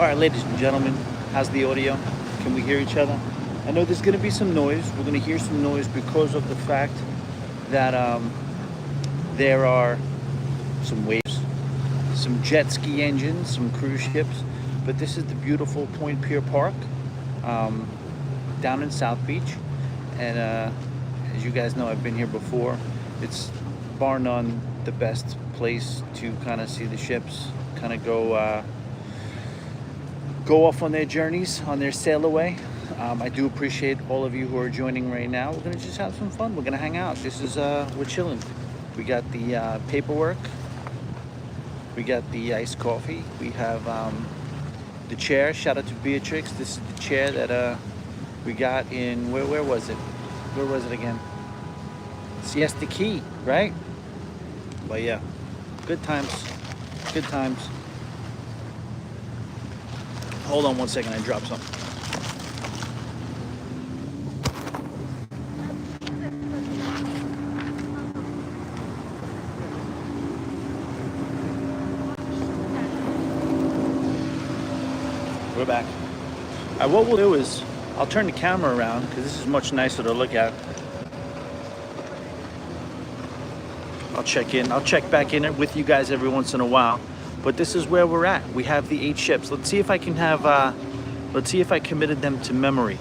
All right, ladies and gentlemen, how's the audio? Can we hear each other? I know there's going to be some noise. We're going to hear some noise because of the fact that there are some waves, some jet ski engines, some cruise ships. But this is the beautiful Point Pier Park down in South Beach. And as you guys know, I've been here before. It's bar none the best place to kind of see the ships kind of go off on their journeys, on their sail away. I do appreciate all of you who are joining right now. We're gonna just have some fun. We're gonna hang out. This is we're chilling. We got the paperwork. We got the iced coffee. We have the chair. Shout out to Beatrix. This is the chair that we got in where was it? Where was it again? Siesta Key, right? But yeah, good times. Good times. Hold on one second, I dropped something. We're back. All right, what we'll do is, I'll turn the camera around because this is much nicer to look at. I'll check back in it with you guys every once in a while. But this is where we're at. We have the 8 ships. Let's see if I can have, let's see if I committed them to memory.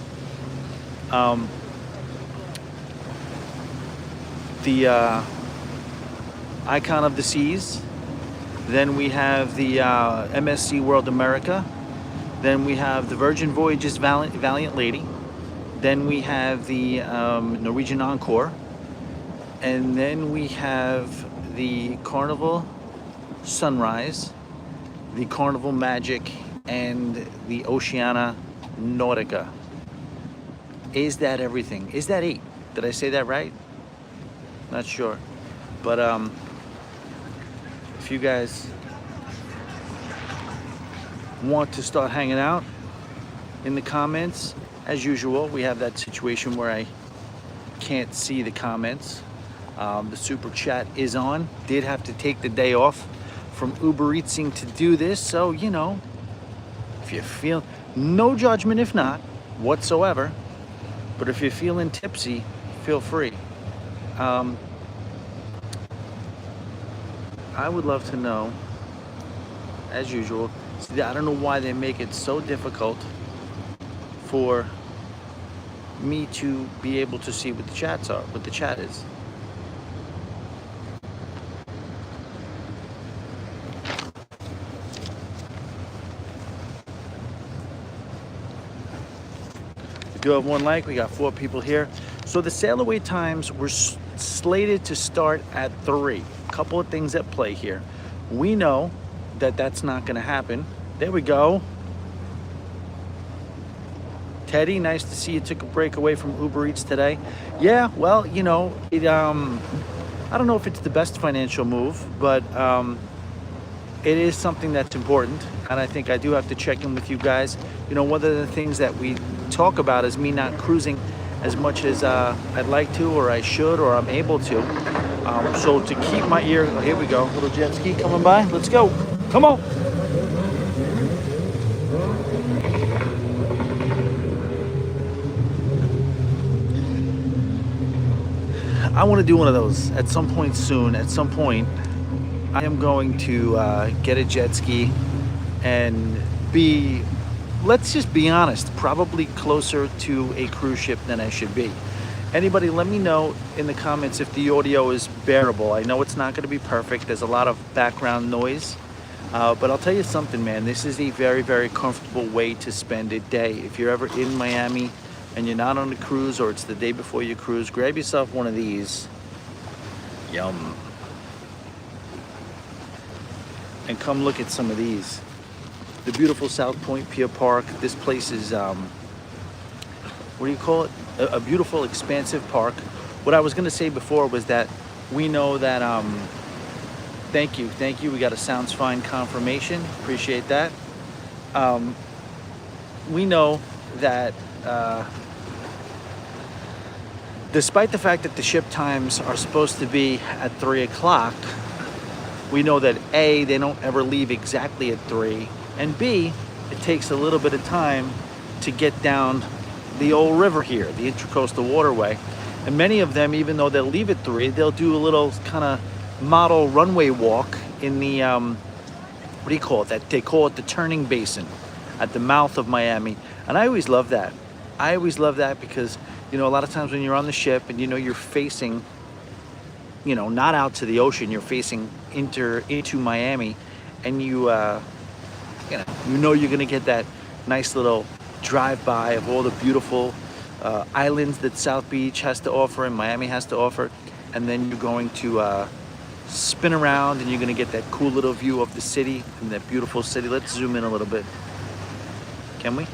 The Icon of the Seas. Then we have the MSC World America. Then we have the Virgin Voyages Valiant Lady. Then we have the Norwegian Encore. And then we have the Carnival Sunrise, the Carnival Magic, and the Oceana Nautica. Is that everything? Is that 8? Did I say that right? Not sure. But if you guys want to start hanging out in the comments, as usual, we have that situation where I can't see the comments. The super chat is on. Did have to take the day off from Uber Eatsing to do this, so you know, if you feel, no judgment if not whatsoever, but if you're feeling tipsy, feel free. I would love to know, as usual. See, I don't know why they make it so difficult for me to be able to see what the chats are, what the chat is. We do have 1 like. We got 4 people here. So the sail away times were slated to start at 3. A couple of things at play here. We know that that's not going to happen. There we go. Teddy, nice to see you took a break away from Uber Eats today. Yeah, well, you know, it, I don't know if it's the best financial move, but it is something that's important. And I think I do have to check in with you guys. You know, one of the things that we talk about is me not cruising as much as I'd like to, or I should, or I'm able to. So to keep my ear, oh, here we go, little jet ski coming by. Let's go. Come on. I want to do one of those at some point soon. At some point, I am going to get a jet ski and be, let's just be honest, probably closer to a cruise ship than I should be. Anybody, let me know in the comments if the audio is bearable. I know it's not going to be perfect. There's a lot of background noise. But I'll tell you something, man. This is a very, very comfortable way to spend a day. If you're ever in Miami and you're not on a cruise, or it's the day before your cruise, grab yourself one of these. Yum. And come look at some of these. The beautiful South Point Pier Park. This place is, what do you call it? A beautiful, expansive park. What I was going to say before was that we know that, thank you. We got a Sounds Fine confirmation. Appreciate that. We know that despite the fact that the ship times are supposed to be at 3 o'clock, we know that A, they don't ever leave exactly at 3, and B, it takes a little bit of time to get down the old river here, the Intracoastal Waterway. And many of them, even though they'll leave at 3, they'll do a little kind of model runway walk in the, what do you call it? That they call it the turning basin at the mouth of Miami. And I always love that. I always love that because, you know, a lot of times when you're on the ship and you know you're facing, you know, not out to the ocean, you're facing into Miami, and you know you're gonna get that nice little drive-by of all the beautiful islands that South Beach has to offer and Miami has to offer, and then you're going to spin around and you're gonna get that cool little view of the city and that beautiful city. Let's zoom in a little bit. Can we?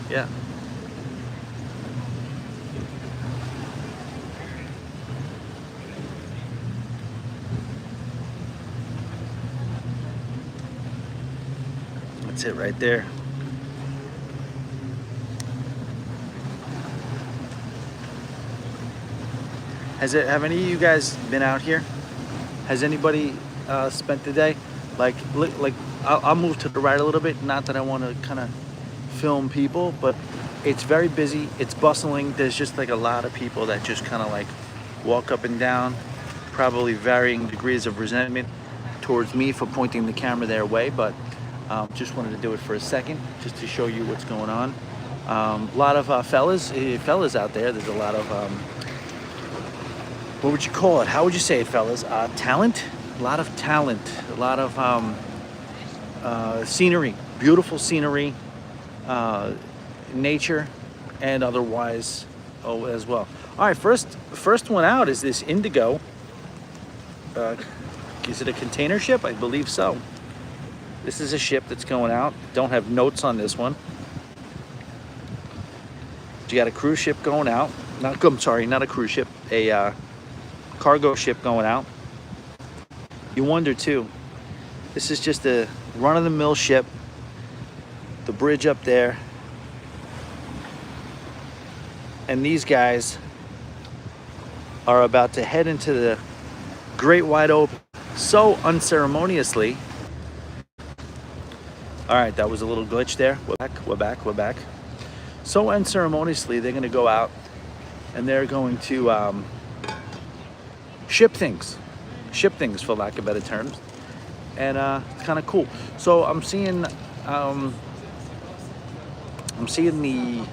Yeah. That's it right there. Have any of you guys been out here? Has anybody spent the day? Like I'll move to the right a little bit. Not that I want to kind of film people, but it's very busy. It's bustling. There's just like a lot of people that just kind of like walk up and down, probably varying degrees of resentment towards me for pointing the camera their way, but just wanted to do it for a second just to show you what's going on. A lot of fellas out there. There's a lot of what would you call it? How would you say it, fellas? Talent. A lot of talent. A lot of scenery. Beautiful scenery, nature, and otherwise as well. All right, first one out is this Indigo. Is it a container ship? I believe so. This is a ship that's going out. Don't have notes on this one. You got a cruise ship going out. I'm sorry, not a cruise ship. A cargo ship going out. You wonder too. This is just a run-of-the-mill ship. The bridge up there. And these guys are about to head into the great wide open so unceremoniously. All right, that was a little glitch there. We're back. So unceremoniously, they're going to go out and they're going to ship things for lack of better terms. And it's kind of cool. So I'm seeing the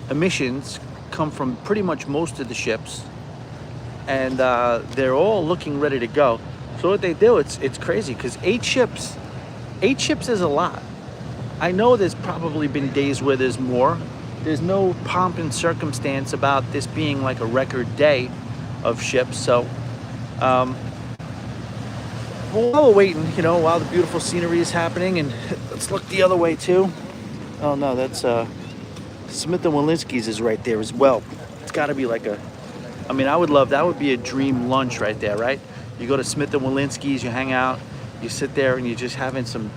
emissions come from pretty much most of the ships, and they're all looking ready to go. So what they do, it's crazy because 8 ships is a lot. I know there's probably been days where there's more. There's no pomp and circumstance about this being like a record day of ships. So while we're waiting, you know, while the beautiful scenery is happening, and let's look the other way too. Oh no, that's Smith & Wolinski's is right there as well. It's got to be like I mean, I would love, that would be a dream lunch right there, right? You go to Smith & Wolinski's, you hang out, you sit there and you're just having some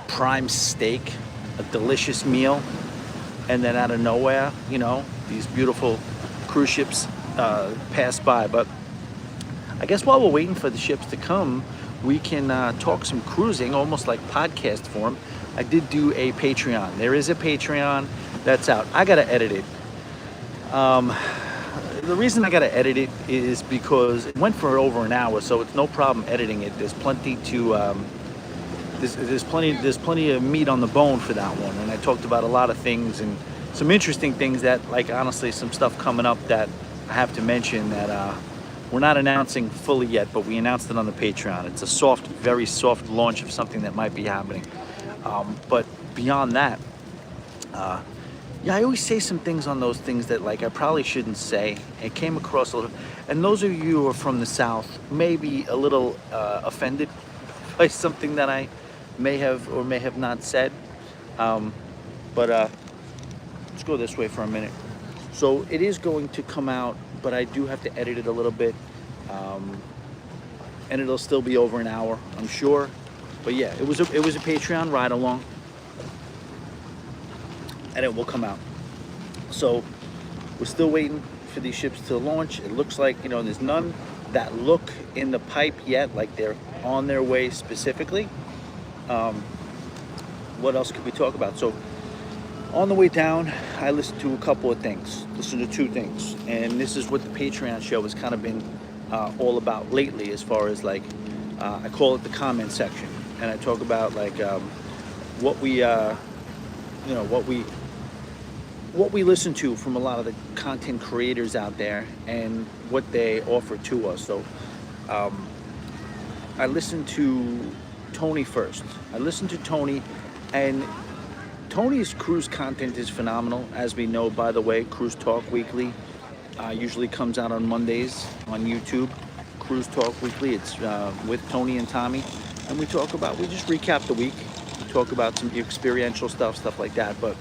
prime steak, a delicious meal, and then out of nowhere, you know, these beautiful cruise ships pass by. But I guess while we're waiting for the ships to come, we can talk some cruising, almost like podcast form. I did do a Patreon. There is a Patreon that's out. I gotta edit it. The reason I gotta edit it is because it went for over an hour, so it's no problem editing it. There's plenty to there's plenty of meat on the bone for that one, and I talked about a lot of things and some interesting things that, like, honestly, some stuff coming up that I have to mention that we're not announcing fully yet, but we announced it on the Patreon. It's a soft, very soft launch of something that might be happening. But beyond that, yeah, I always say some things on those things that, like, I probably shouldn't say. It came across a little, and those of you who are from the South may be a little offended by something that I may have or may have not said. But let's go this way for a minute. So it is going to come out, but I do have to edit it a little bit, and it'll still be over an hour, I'm sure. But yeah, it was a Patreon ride along, and it will come out. So we're still waiting for these ships to launch. It looks like, you know, there's none that look in the pipe yet, like they're on their way specifically. what else could we talk about? So on the way down, I listened to a couple of things, listened to two things, and this is what the Patreon show has kind of been all about lately, as far as like, I call it the comment section, and I talk about like what we, what we listen to from a lot of the content creators out there and what they offer to us. So I listened to Tony first. I listened to Tony, and Tony's cruise content is phenomenal. As we know, by the way, Cruise Talk Weekly usually comes out on Mondays on YouTube. Cruise Talk Weekly, it's with Tony and Tommy, and we just recap the week. We talk about some experiential stuff like that. But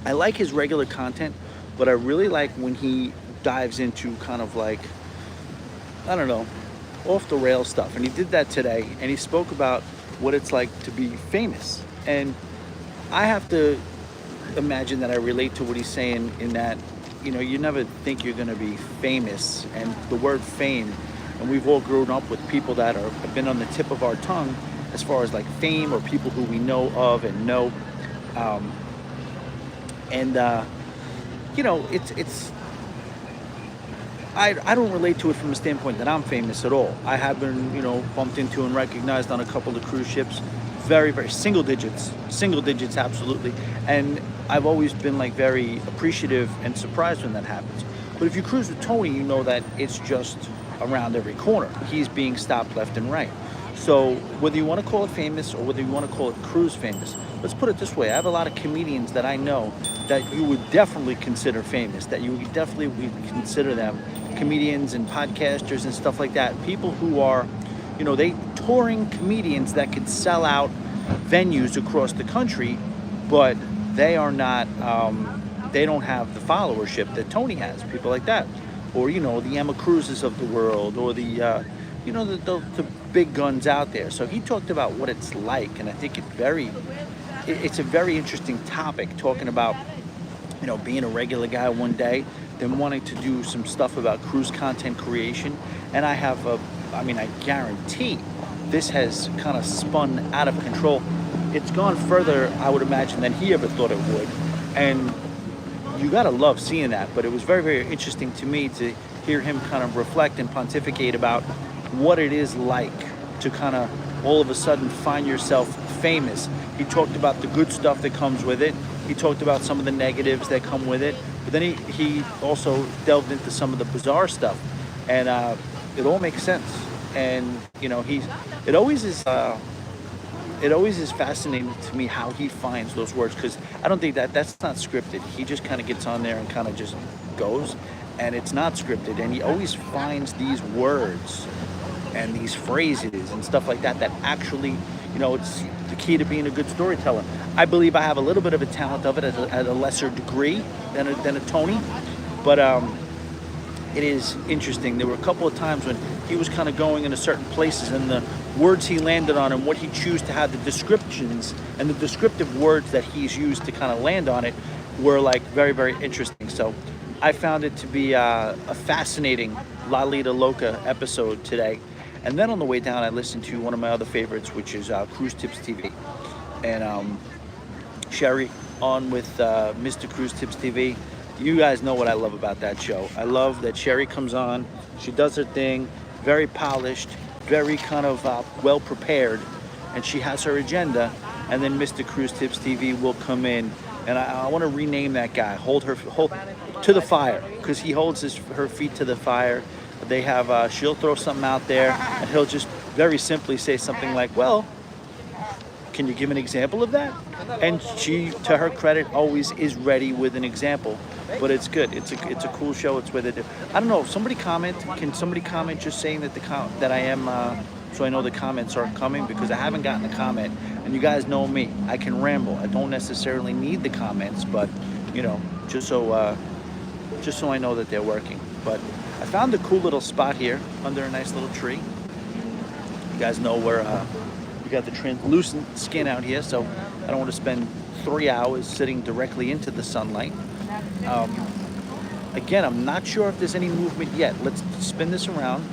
I like his regular content, but I really like when he dives into kind of like, I don't know, off the rail stuff. And he did that today, and he spoke about what it's like to be famous. And I have to imagine that I relate to what he's saying, in that, you know, you never think you're going to be famous. And the word fame, and we've all grown up with people that have been on the tip of our tongue as far as like fame, or people who we know of and know. You know, it's I don't relate to it from a standpoint that I'm famous at all. I have been, you know, bumped into and recognized on a couple of cruise ships, very, very single digits, absolutely. And I've always been like very appreciative and surprised when that happens. But if you cruise with Tony, you know that it's just around every corner. He's being stopped left and right. So whether you want to call it famous or whether you want to call it cruise famous, let's put it this way. I have a lot of comedians that I know that you would definitely consider famous, that you would definitely consider them comedians and podcasters and stuff like that. People who are, you know, they touring comedians that could sell out venues across the country, but they are not, they don't have the followership that Tony has, people like that. Or, you know, the Emma Cruzes of the world, or the, you know, the big guns out there. So he talked about what it's like, and I think it's a very interesting topic, talking about, you know, being a regular guy one day, then wanting to do some stuff about cruise content creation. And I guarantee this has kind of spun out of control. It's gone further, I would imagine, than he ever thought it would. And you gotta love seeing that. But it was very, very interesting to me to hear him kind of reflect and pontificate about what it is like to kind of all of a sudden find yourself famous. He talked about the good stuff that comes with it. He talked about some of the negatives that come with it. But then he also delved into some of the bizarre stuff. And it all makes sense. And, you know, it always is fascinating to me how he finds those words, because I don't think that's not scripted. He just kind of gets on there and kind of just goes, and it's not scripted. And he always finds these words and these phrases and stuff like that that actually, you know, it's the key to being a good storyteller. I believe I have a little bit of a talent of it at a lesser degree than a Tony, but it is interesting. There were a couple of times when he was kind of going into certain places, and the words he landed on and what he chose to have, the descriptions and the descriptive words that he's used to kind of land on it, were like very, very interesting. So I found it to be a fascinating La Lita Loca episode today. And then on the way down, I listened to one of my other favorites, which is Cruise Tips TV. And Sherry on with Mr. Cruise Tips TV. You guys know what I love about that show. I love that Sherry comes on, she does her thing, very polished, very kind of well prepared, and she has her agenda. And then Mr. Cruise Tips TV will come in, and I want to rename that guy, hold to the fire, because he holds her feet to the fire. They have, she'll throw something out there, and he'll just very simply say something like, well, can you give an example of that? And she, to her credit, always is ready with an example. But it's good. It's a cool show. It's where they do. I don't know. Somebody comment. Can somebody comment just saying that that I am, so I know the comments are coming, because I haven't gotten a comment. And you guys know me. I can ramble. I don't necessarily need the comments, but you know, just so I know that they're working. But I found a cool little spot here under a nice little tree. You guys know where we got the translucent skin out here, so I don't want to spend 3 hours sitting directly into the sunlight. Again, I'm not sure if there's any movement yet. Let's spin this around.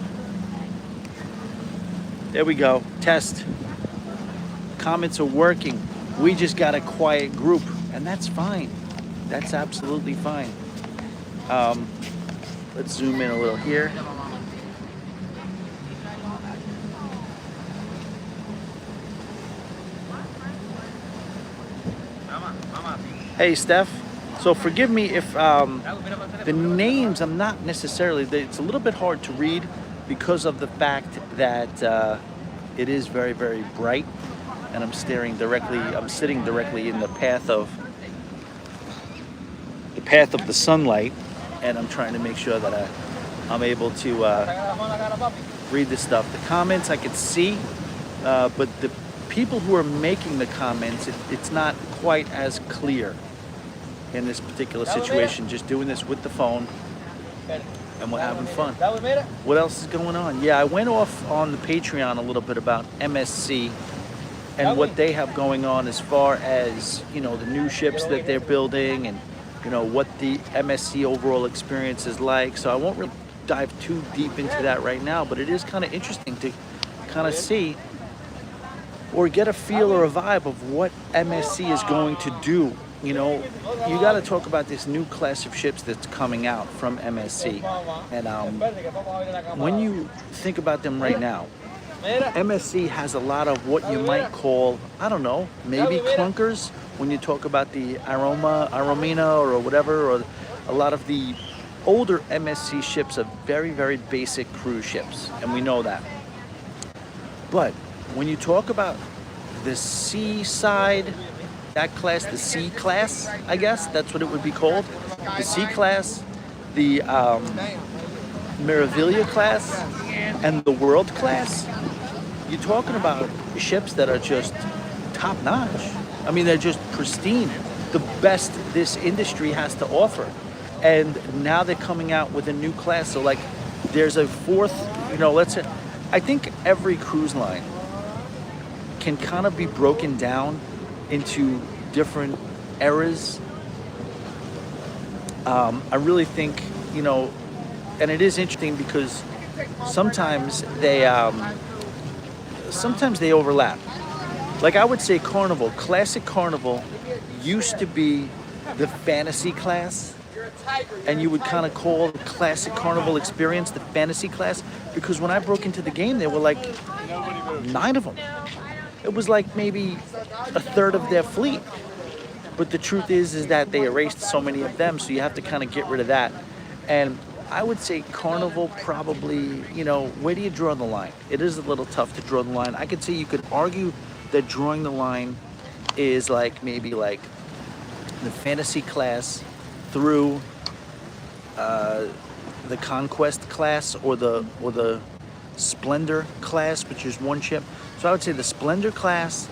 There we go. Test. Comments are working. We just got a quiet group, and that's fine. That's absolutely fine. Um, let's zoom in a little here. Hey, Steph. So forgive me if the names, I'm not necessarily, it's a little bit hard to read because of the fact that it is very, very bright, and I'm sitting directly in the path of the sunlight, and I'm trying to make sure that I'm able to read this stuff. The comments I could see, but the people who are making the comments, it's not quite as clear in this particular situation. Just doing this with the phone, and we're having fun. What else is going on? Yeah, I went off on the Patreon a little bit about MSC and what they have going on as far as, you know, the new ships that they're building, and, you know, what the MSC overall experience is like. So I won't really dive too deep into that right now, but it is kind of interesting to kind of see or get a feel or a vibe of what MSC is going to do. You know, you got to talk about this new class of ships that's coming out from MSC. And when you think about them right now, MSC has a lot of what you might call, I don't know, maybe clunkers when you talk about the Aromina or whatever, or a lot of the older MSC ships are very, very basic cruise ships, and we know that. But when you talk about the seaside, that class, the C class, I guess that's what it would be called, the C class, the Meraviglia class, and the World class, you're talking about ships that are just top notch. I mean, they're just pristine, the best this industry has to offer. And now they're coming out with a new class. So like there's a fourth, you know, let's say, I think every cruise line can kind of be broken down into different eras. I really think, you know, and it is interesting because sometimes they overlap. Like I would say Carnival, classic Carnival used to be the fantasy class, and you would kind of call the classic Carnival experience the fantasy class, because when I broke into the game there were like 9 of them. It was like maybe a third of their fleet. But the truth is that they erased so many of them, so you have to kind of get rid of that. And I would say Carnival probably, you know, where do you draw the line? It is a little tough to draw the line. I could say you could argue that drawing the line is like maybe like the fantasy class through the Conquest class, or the Splendor class, which is one ship. So I would say the Splendor class,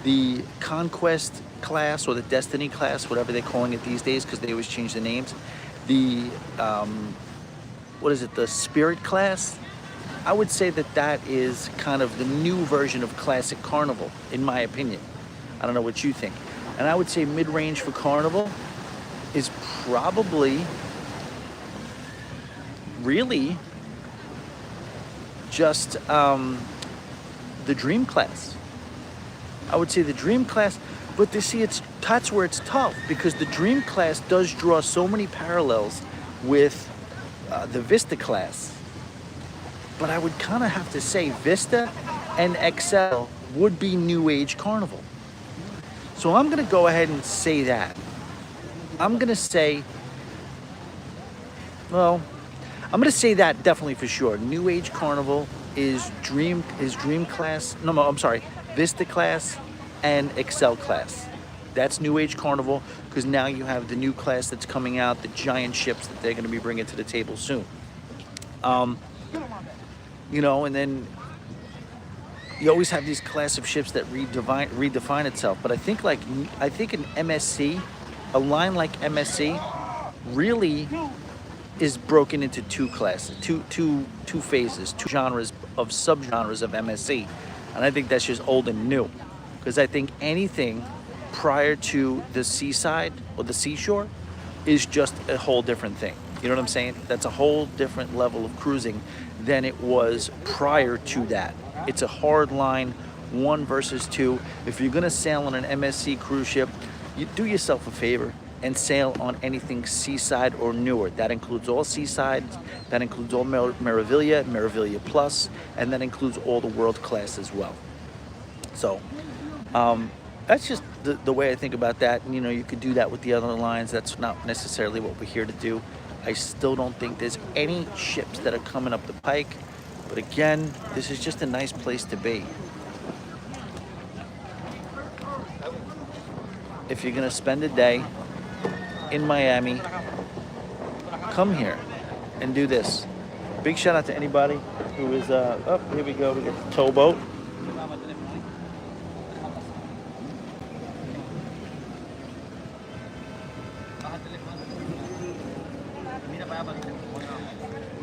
the Conquest class, or the Destiny class, whatever they're calling it these days, because they always change the names. The what is it? The Spirit class. I would say that is kind of the new version of classic Carnival, in my opinion. I don't know what you think. And I would say mid-range for Carnival is probably really just the Dream class. I would say the Dream class, but to see that's where it's tough, because the Dream class does draw so many parallels with the Vista class. But I would kind of have to say Vista and XL would be New Age Carnival. So I'm going to go ahead and say that. I'm going to say that definitely for sure. New Age Carnival is Dream class. No, I'm sorry. Vista class and XL class. That's New Age Carnival, because now you have the new class that's coming out, the giant ships that they're going to be bringing to the table soon. You know, and then you always have these class of ships that redefine itself. But I think an MSC, a line like MSC, really is broken into two classes, two phases, two genres of subgenres of MSC. And I think that's just old and new, because I think anything prior to the seaside or the seashore is just a whole different thing. You know what I'm saying? That's a whole different level of cruising than it was prior to that. It's a hard line one versus two. If you're gonna sail on an MSC cruise ship, you do yourself a favor and sail on anything seaside or newer. That includes all seaside, that includes all Meraviglia, Meraviglia Plus, and that includes all the world class as well. So that's just the way I think about that. And, you know, you could do that with the other lines. That's not necessarily what we're here to do. I still don't think there's any ships that are coming up the pike. But again, this is just a nice place to be. If you're gonna spend a day in Miami, come here and do this. Big shout out to anybody who is, oh, here we go, we got the towboat.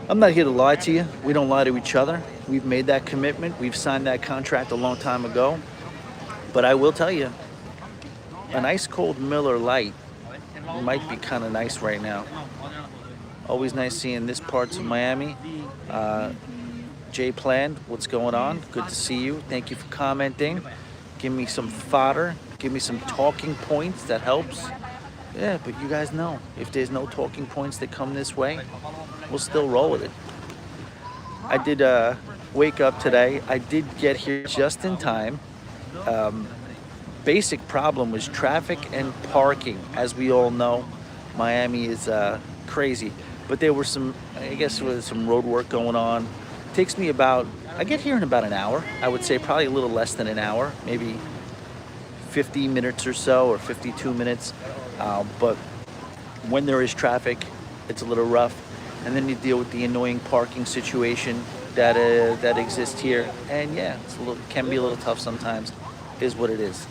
I'm not here to lie to you. We don't lie to each other. We've made that commitment. We've signed that contract a long time ago. But I will tell you, an ice cold Miller Lite might be kind of nice right now. Always nice seeing this parts of Miami. Jay Plan, what's going on? Good to see you. Thank you for commenting. Give me some fodder. Give me some talking points. That helps. Yeah, but you guys know, if there's no talking points that come this way, we'll still roll with it. I did wake up today. I did get here just in time. Basic problem was traffic and parking. As we all know, Miami is crazy. But there were some, I guess there was some road work going on. Takes me about, I get here in about an hour. I would say probably a little less than an hour, maybe 50 minutes or so, or 52 minutes. But when there is traffic, it's a little rough. And then you deal with the annoying parking situation that exists here. And yeah, it's can be a little tough sometimes, is what it is.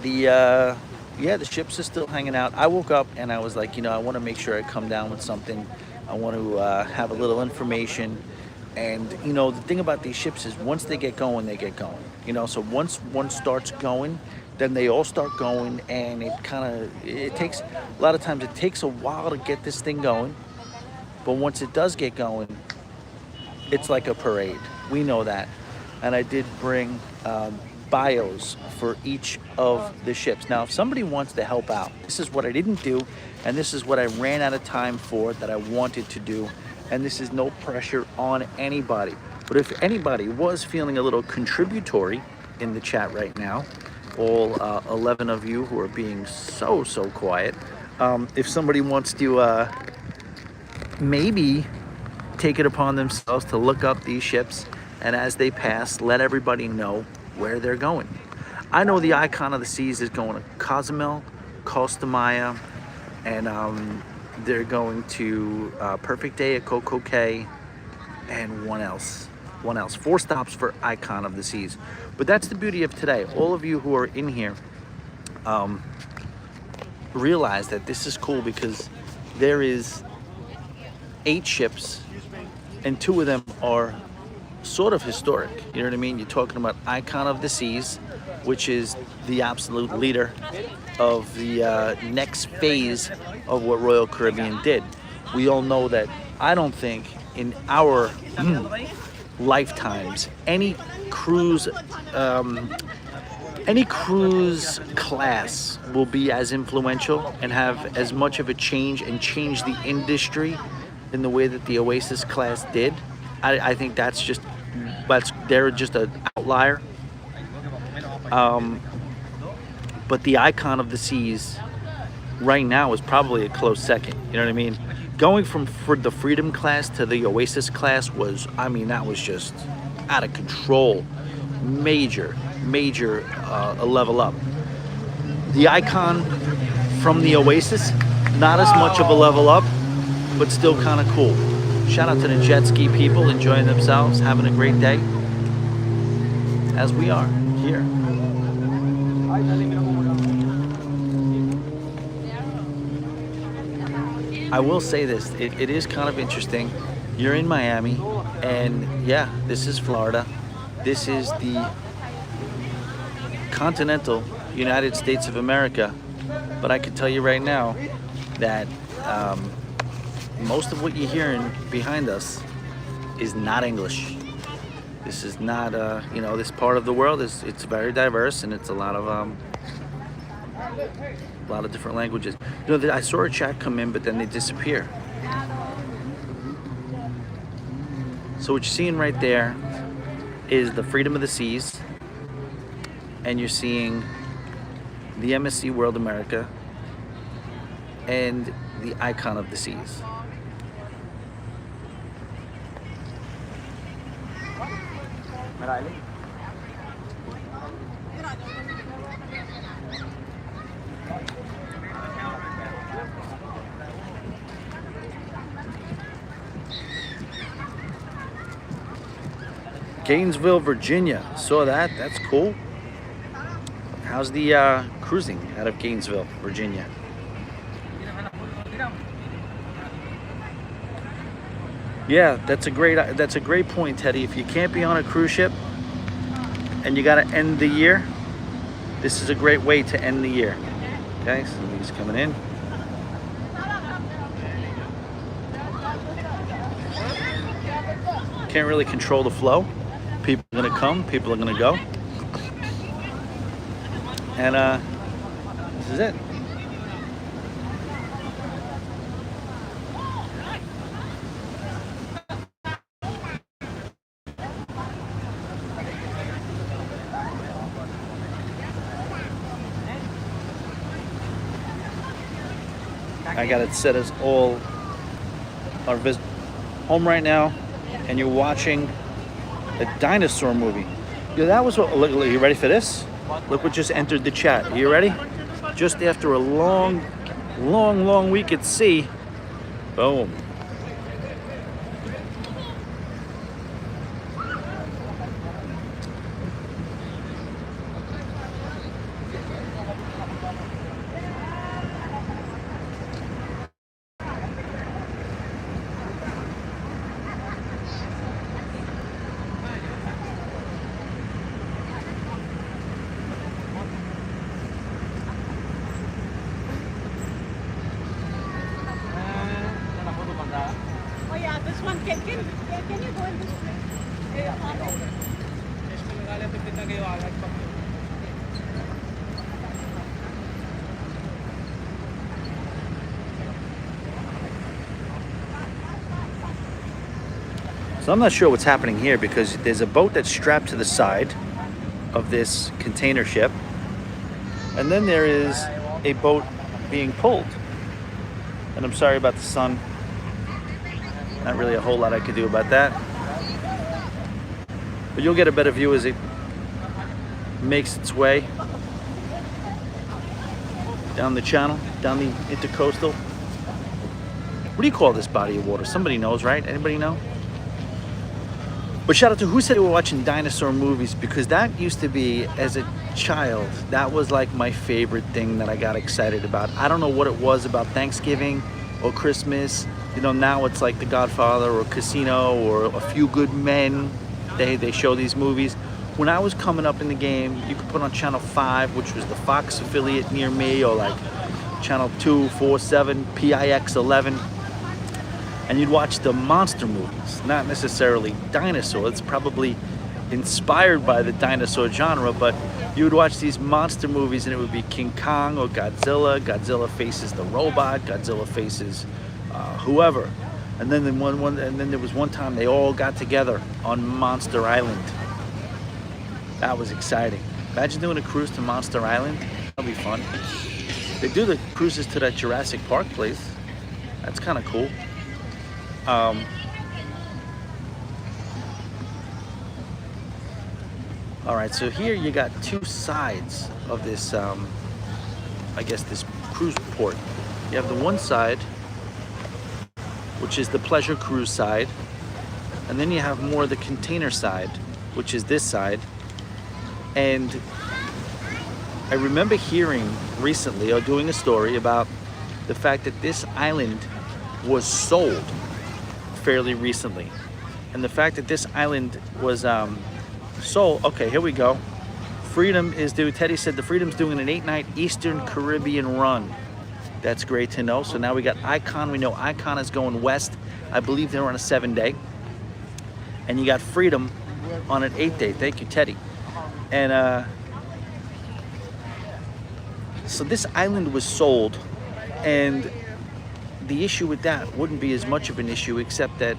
The ships are still hanging out. I woke up and I was like, you know, I want to make sure I come down with something. I want to have a little information. And, you know, the thing about these ships is once they get going, they get going. You know, so once one starts going, then they all start going, and it takes, a lot of times it takes a while to get this thing going. But once it does get going, it's like a parade. We know that. And I did bring bios for each of the ships. Now, if somebody wants to help out, this is what I didn't do, and this is what I ran out of time for that I wanted to do. And this is no pressure on anybody. But if anybody was feeling a little contributory in the chat right now, all 11 of you who are being so quiet, if somebody wants to maybe take it upon themselves to look up these ships, and as they pass, let everybody know where they're going. I know the Icon of the Seas is going to Cozumel, Costa Maya, and they're going to Perfect Day at Coco Cay, and one else. 4 stops for Icon of the Seas. But that's the beauty of today. All of you who are in here realize that this is cool because there is 8 ships, and 2 of them are sort of historic. You know what I mean? You're talking about Icon of the Seas, which is the absolute leader of the next phase of what Royal Caribbean did. We all know that I don't think in our lifetimes any cruise class will be as influential and have as much of a change and change the industry in the way that the Oasis class did. I think they're just an outlier. But the Icon of the Seas right now is probably a close second. You know what I mean? Going from the Freedom class to the Oasis class was, I mean, that was just out of control. Major a level up. The Icon from the Oasis, not as much of a level up, but still kind of cool. Shout out to the jet ski people enjoying themselves, having a great day, as we are here. I will say this, it is kind of interesting. You're in Miami, and yeah, this is Florida. This is the continental United States of America. But I can tell you right now that most of what you're hearing behind us is not English. This is not, you know, this part of the world it's very diverse, and it's a lot of different languages. You know, I saw a chat come in, but then they disappear. So what you're seeing right there is the Freedom of the Seas, and you're seeing the MSC World America and the Icon of the Seas. Gainesville, Virginia. Saw that. That's cool. How's the cruising out of Gainesville, Virginia? Yeah, that's a great point, Teddy. If you can't be on a cruise ship and you got to end the year, this is a great way to end the year. Okay, so he's coming in. Can't really control the flow. People are gonna come, people are gonna go. And this is it. I got it set as all our home right now, and you're watching a dinosaur movie. Yeah, that was what. Look, you ready for this? Look what just entered the chat. Are you ready? Just after a long week at sea, boom. Oh yeah, this one. Can you go in this place? So I'm not sure what's happening here, because there's a boat that's strapped to the side of this container ship, and then there is a boat being pulled. And I'm sorry about the sun. Not really a whole lot I could do about that. But you'll get a better view as it makes its way down the channel, down the intercoastal. What do you call this body of water? Somebody knows, right? Anybody know? But shout out to who said they were watching dinosaur movies, because that used to be, as a child, that was like my favorite thing that I got excited about. I don't know what it was about Thanksgiving or Christmas. You know, now it's like The Godfather or Casino or A Few Good Men. They show these movies. When I was coming up in the game, you could put on Channel 5, which was the Fox affiliate near me, or like Channel 2, 4, 7, PIX 11. And you'd watch the monster movies, not necessarily dinosaur. It's probably inspired by the dinosaur genre, but you would watch these monster movies and it would be King Kong or Godzilla. Godzilla faces the robot, Godzilla faces whoever. And then there was one time they all got together on Monster Island. That was exciting. Imagine doing a cruise to Monster Island. That'd be fun. They do the cruises to that Jurassic Park place. That's kind of cool. All right, so here you got two sides of this, I guess this cruise port. You have the one side, which is the pleasure cruise side, and then you have more the container side, which is this side. And I remember hearing recently, or doing a story about the fact that this island was sold fairly recently. And the fact that this island was sold, okay, here we go. Freedom is due, Teddy said the Freedom's doing an 8-night Eastern Caribbean run. That's great to know. So now we got Icon. We know Icon is going west. I believe they're on a 7-day. and you got freedom on an 8th day. Thank you, Teddy. And so this island was sold, and the issue with that wouldn't be as much of an issue, except that,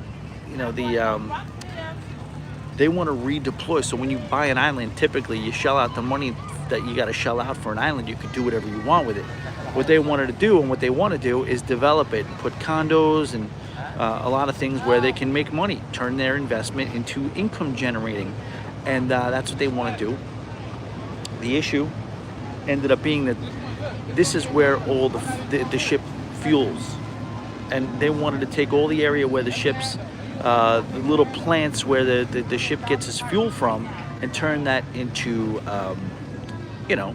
you know, they want to redeploy. So when you buy an island, typically you shell out the money that you got to shell out for an island. You can do whatever you want with it. What they wanted to do, and what they want to do, is develop it, put condos and a lot of things where they can make money, turn their investment into income generating, and that's what they want to do. The issue ended up being that this is where all the ship fuels, and they wanted to take all the area where the ships, the little plants where the ship gets its fuel from, and turn that into, you know,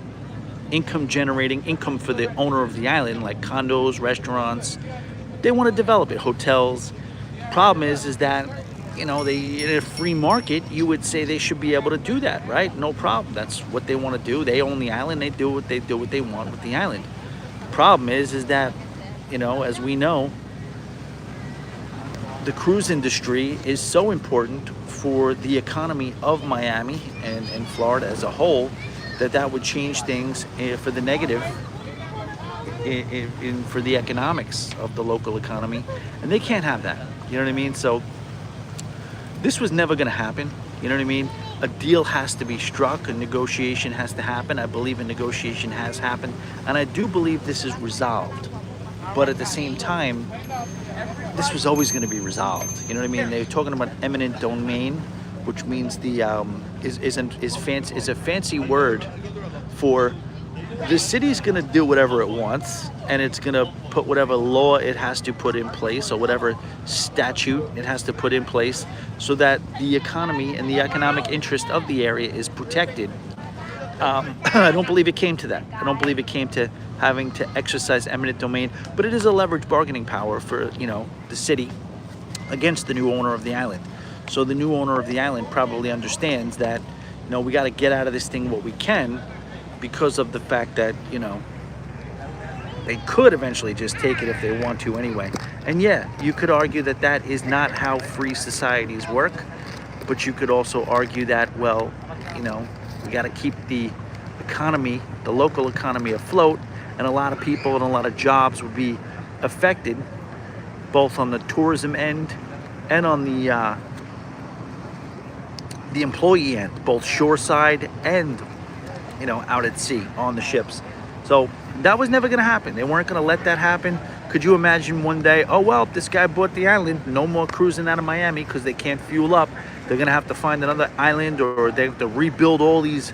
income generating, income for the owner of the island, like condos, restaurants. They want to develop it, hotels. Problem is that, you know, they, in a free market, you would say they should be able to do that, right? No problem. That's what they want to do. They own the island. They do what they want with the island. Problem is that, you know, as we know, the cruise industry is so important for the economy of Miami and Florida as a whole, that would change things for the negative for the economics of the local economy, and they can't have that. You know what I mean? So this was never going to happen. You know what I mean? A deal has to be struck, a negotiation has to happen. I believe a negotiation has happened, and I do believe this is resolved. But at the same time, this was always going to be resolved. You know what I mean? They're talking about eminent domain, which means the is a fancy word for the city's going to do whatever it wants, and it's going to put whatever law it has to put in place, or whatever statute it has to put in place, so that the economy and the economic interest of the area is protected. I don't believe it came to that. I don't believe it came to having to exercise eminent domain, but it is a leveraged bargaining power for, you know, the city against the new owner of the island. So the new owner of the island probably understands that, you know, we got to get out of this thing what we can, because of the fact that, you know, they could eventually just take it if they want to anyway. And yeah, you could argue that that is not how free societies work, but you could also argue that, well, you know, we got to keep the economy, the local economy afloat, and a lot of people and a lot of jobs would be affected, both on the tourism end and on the employee end, both shoreside and, you know, out at sea on the ships. So that was never going to happen. They weren't going to let that happen. Could you imagine one day, oh well, this guy bought the island, no more cruising out of Miami because they can't fuel up. They're going to have to find another island, or they have to rebuild all these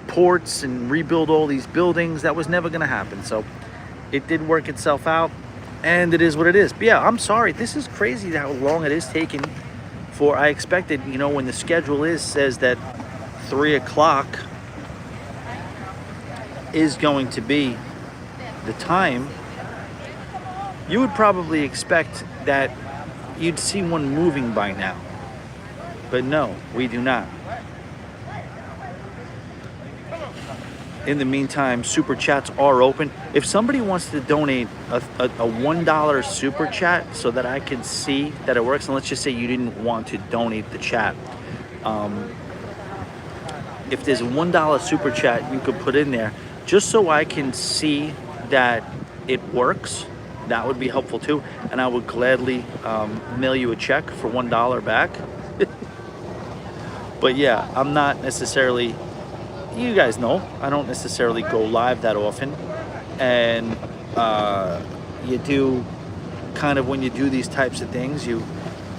ports and rebuild all these buildings. That was never going to happen. So it did work itself out, and it is what it is. But yeah, I'm sorry. This is crazy how long it is taking. For I expected, you know, when the schedule says that 3 o'clock is going to be the time, you would probably expect that you'd see one moving by now. But no, we do not. In the meantime, super chats are open. If somebody wants to donate a $1 super chat so that I can see that it works, and let's just say you didn't want to donate the chat, if there's a $1 super chat you could put in there, just so I can see that it works, that would be helpful too. And I would gladly mail you a check for $1 back. But yeah, I'm not necessarily, you guys know, I don't necessarily go live that often. And you do kind of, when you do these types of things, you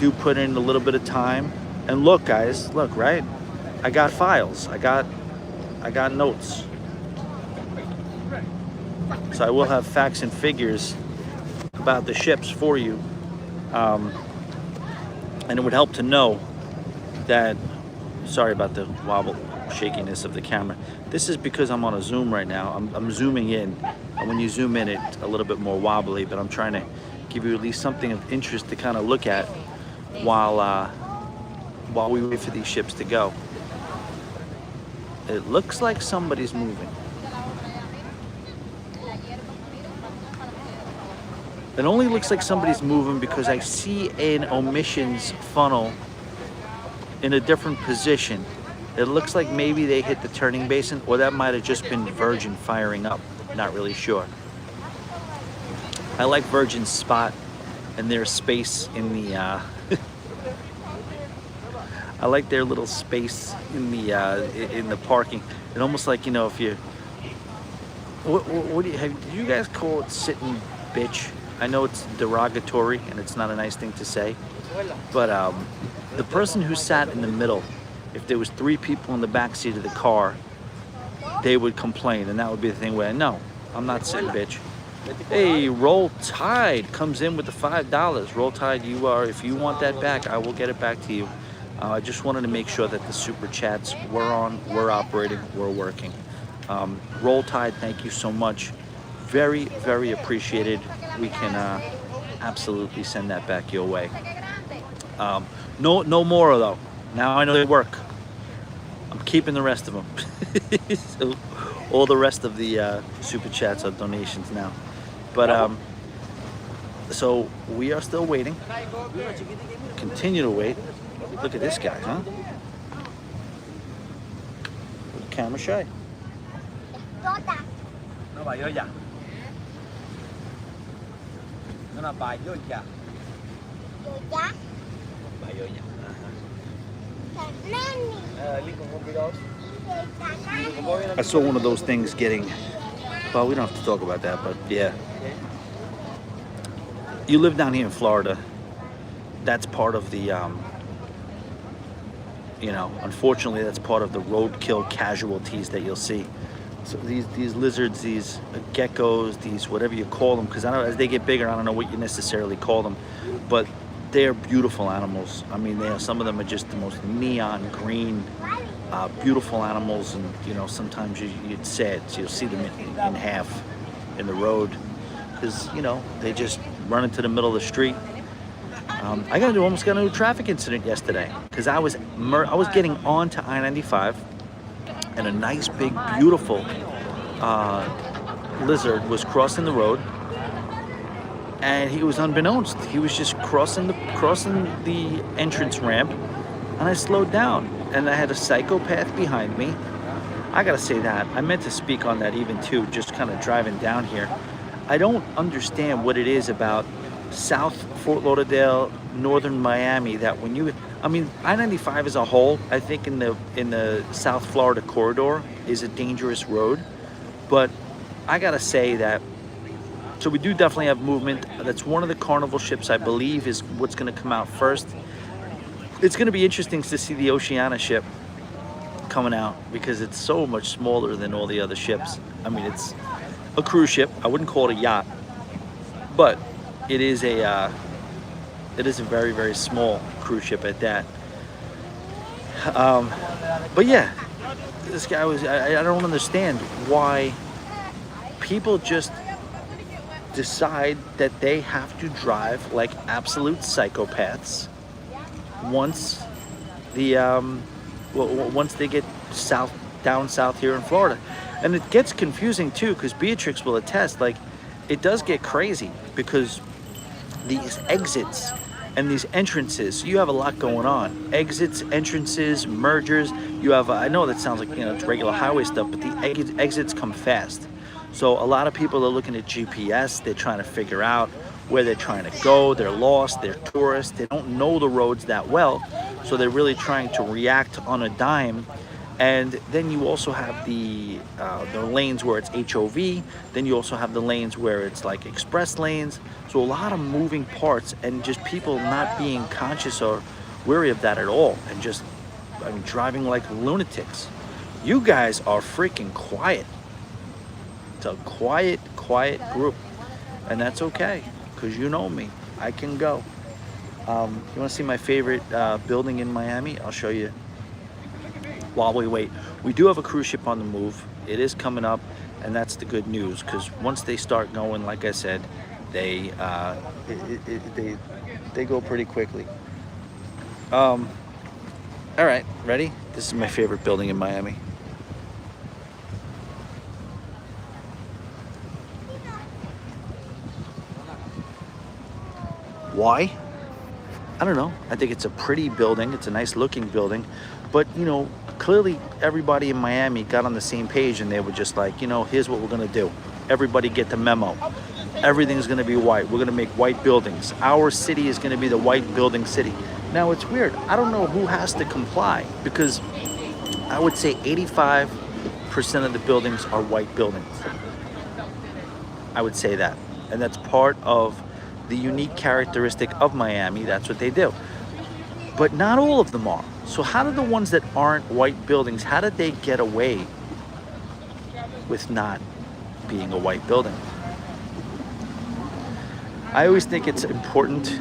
do put in a little bit of time. And look, guys, look, right? I got files. I got notes. So I will have facts and figures about the ships for you. And it would help to know that, sorry about the wobble, shakiness of the camera. This is because I'm on a Zoom right now. I'm zooming in. And when you zoom in, it's a little bit more wobbly, but I'm trying to give you at least something of interest to kind of look at while we wait for these ships to go. It looks like somebody's moving. It only looks like somebody's moving because I see an omissions funnel in a different position. It looks like maybe they hit the turning basin, or that might have just been Virgin firing up. Not really sure. I like Virgin's spot and their space in the. I like their little space in the parking. It almost like, you know, if you. What do you have? Do you guys call it sitting bitch? I know it's derogatory and it's not a nice thing to say, but the person who sat in the middle, if there was 3 people in the back seat of the car, they would complain, and that would be the thing where, no, I'm not sitting bitch. Hey, Roll Tide comes in with the $5. Roll Tide, if you want that back, I will get it back to you. I just wanted to make sure that the super chats were on, we're operating, we're working. Roll Tide, thank you so much. Very, very appreciated. We can absolutely send that back your way. No more though. Now I know they work. I'm keeping the rest of them. So all the rest of the super chats are donations now. But so we are still waiting. Continue to wait. Look at this guy, huh? Camera shy. Nó bay vô dạ. Nó là bay vô dạ. Bay vô dạ. I saw one of those things getting, well, we don't have to talk about that, but yeah. You live down here in Florida. That's part of the, you know, unfortunately, that's part of the roadkill casualties that you'll see. So these lizards, these geckos, these whatever you call them, because I don't, as they get bigger, I don't know what you necessarily call them, but they're beautiful animals. I mean, some of them are just the most neon green, beautiful animals, and you know, sometimes you'd sad, so you'll see them in half in the road, because you know they just run into the middle of the street. Almost got into a traffic incident yesterday because I was getting onto I-95, and a nice big beautiful lizard was crossing the road, and he was unbeknownst. He was just crossing the entrance ramp, and I slowed down, and I had a psychopath behind me. I gotta say that I meant to speak on that even too, just kind of driving down here. I don't understand what it is about South Fort Lauderdale, northern Miami, that when you, I mean, I-95 as a whole, I think in the South Florida corridor is a dangerous road, but I gotta say that, so we do definitely have movement. That's one of the Carnival ships, I believe, is what's gonna come out first. It's gonna be interesting to see the Oceana ship coming out because it's so much smaller than all the other ships. I mean, it's a cruise ship. I wouldn't call it a yacht, but it is a very, very small cruise ship at that. But yeah, this guy was, I don't understand why people just decide that they have to drive like absolute psychopaths once once they get down south here in Florida. And it gets confusing too, because Beatrix will attest, like, it does get crazy because these exits and these entrances, you have a lot going on. Exits, entrances, mergers. You have, I know that sounds like, you know, it's regular highway stuff, but the exits come fast. So a lot of people are looking at GPS. They're trying to figure out where they're trying to go. They're lost, they're tourists. They don't know the roads that well. So they're really trying to react on a dime. And then you also have the lanes where it's HOV. Then you also have the lanes where it's like express lanes. So a lot of moving parts, and just people not being conscious or wary of that at all, and just, I mean, driving like lunatics. You guys are freaking quiet. It's a quiet group, and that's okay, because you know me. I can go. You want to see my favorite building in Miami? I'll show you. While we wait, we do have a cruise ship on the move. It is coming up, and that's the good news, because once they start going, like I said, they go pretty quickly. All right, ready? This is my favorite building in Miami. Why? I don't know. I think it's a pretty building. It's a nice looking building. But, clearly everybody in Miami got on the same page and they were just like, here's what we're going to do. Everybody get the memo. Everything's going to be white. We're going to make white buildings. Our city is going to be the white building city. Now, it's weird. I don't know who has to comply because I would say 85% of the buildings are white buildings. I would say that. And that's part of the unique characteristic of Miami. That's what they do. But not all of them are. So how do the ones that aren't white buildings, how did they get away with not being a white building? I always think it's important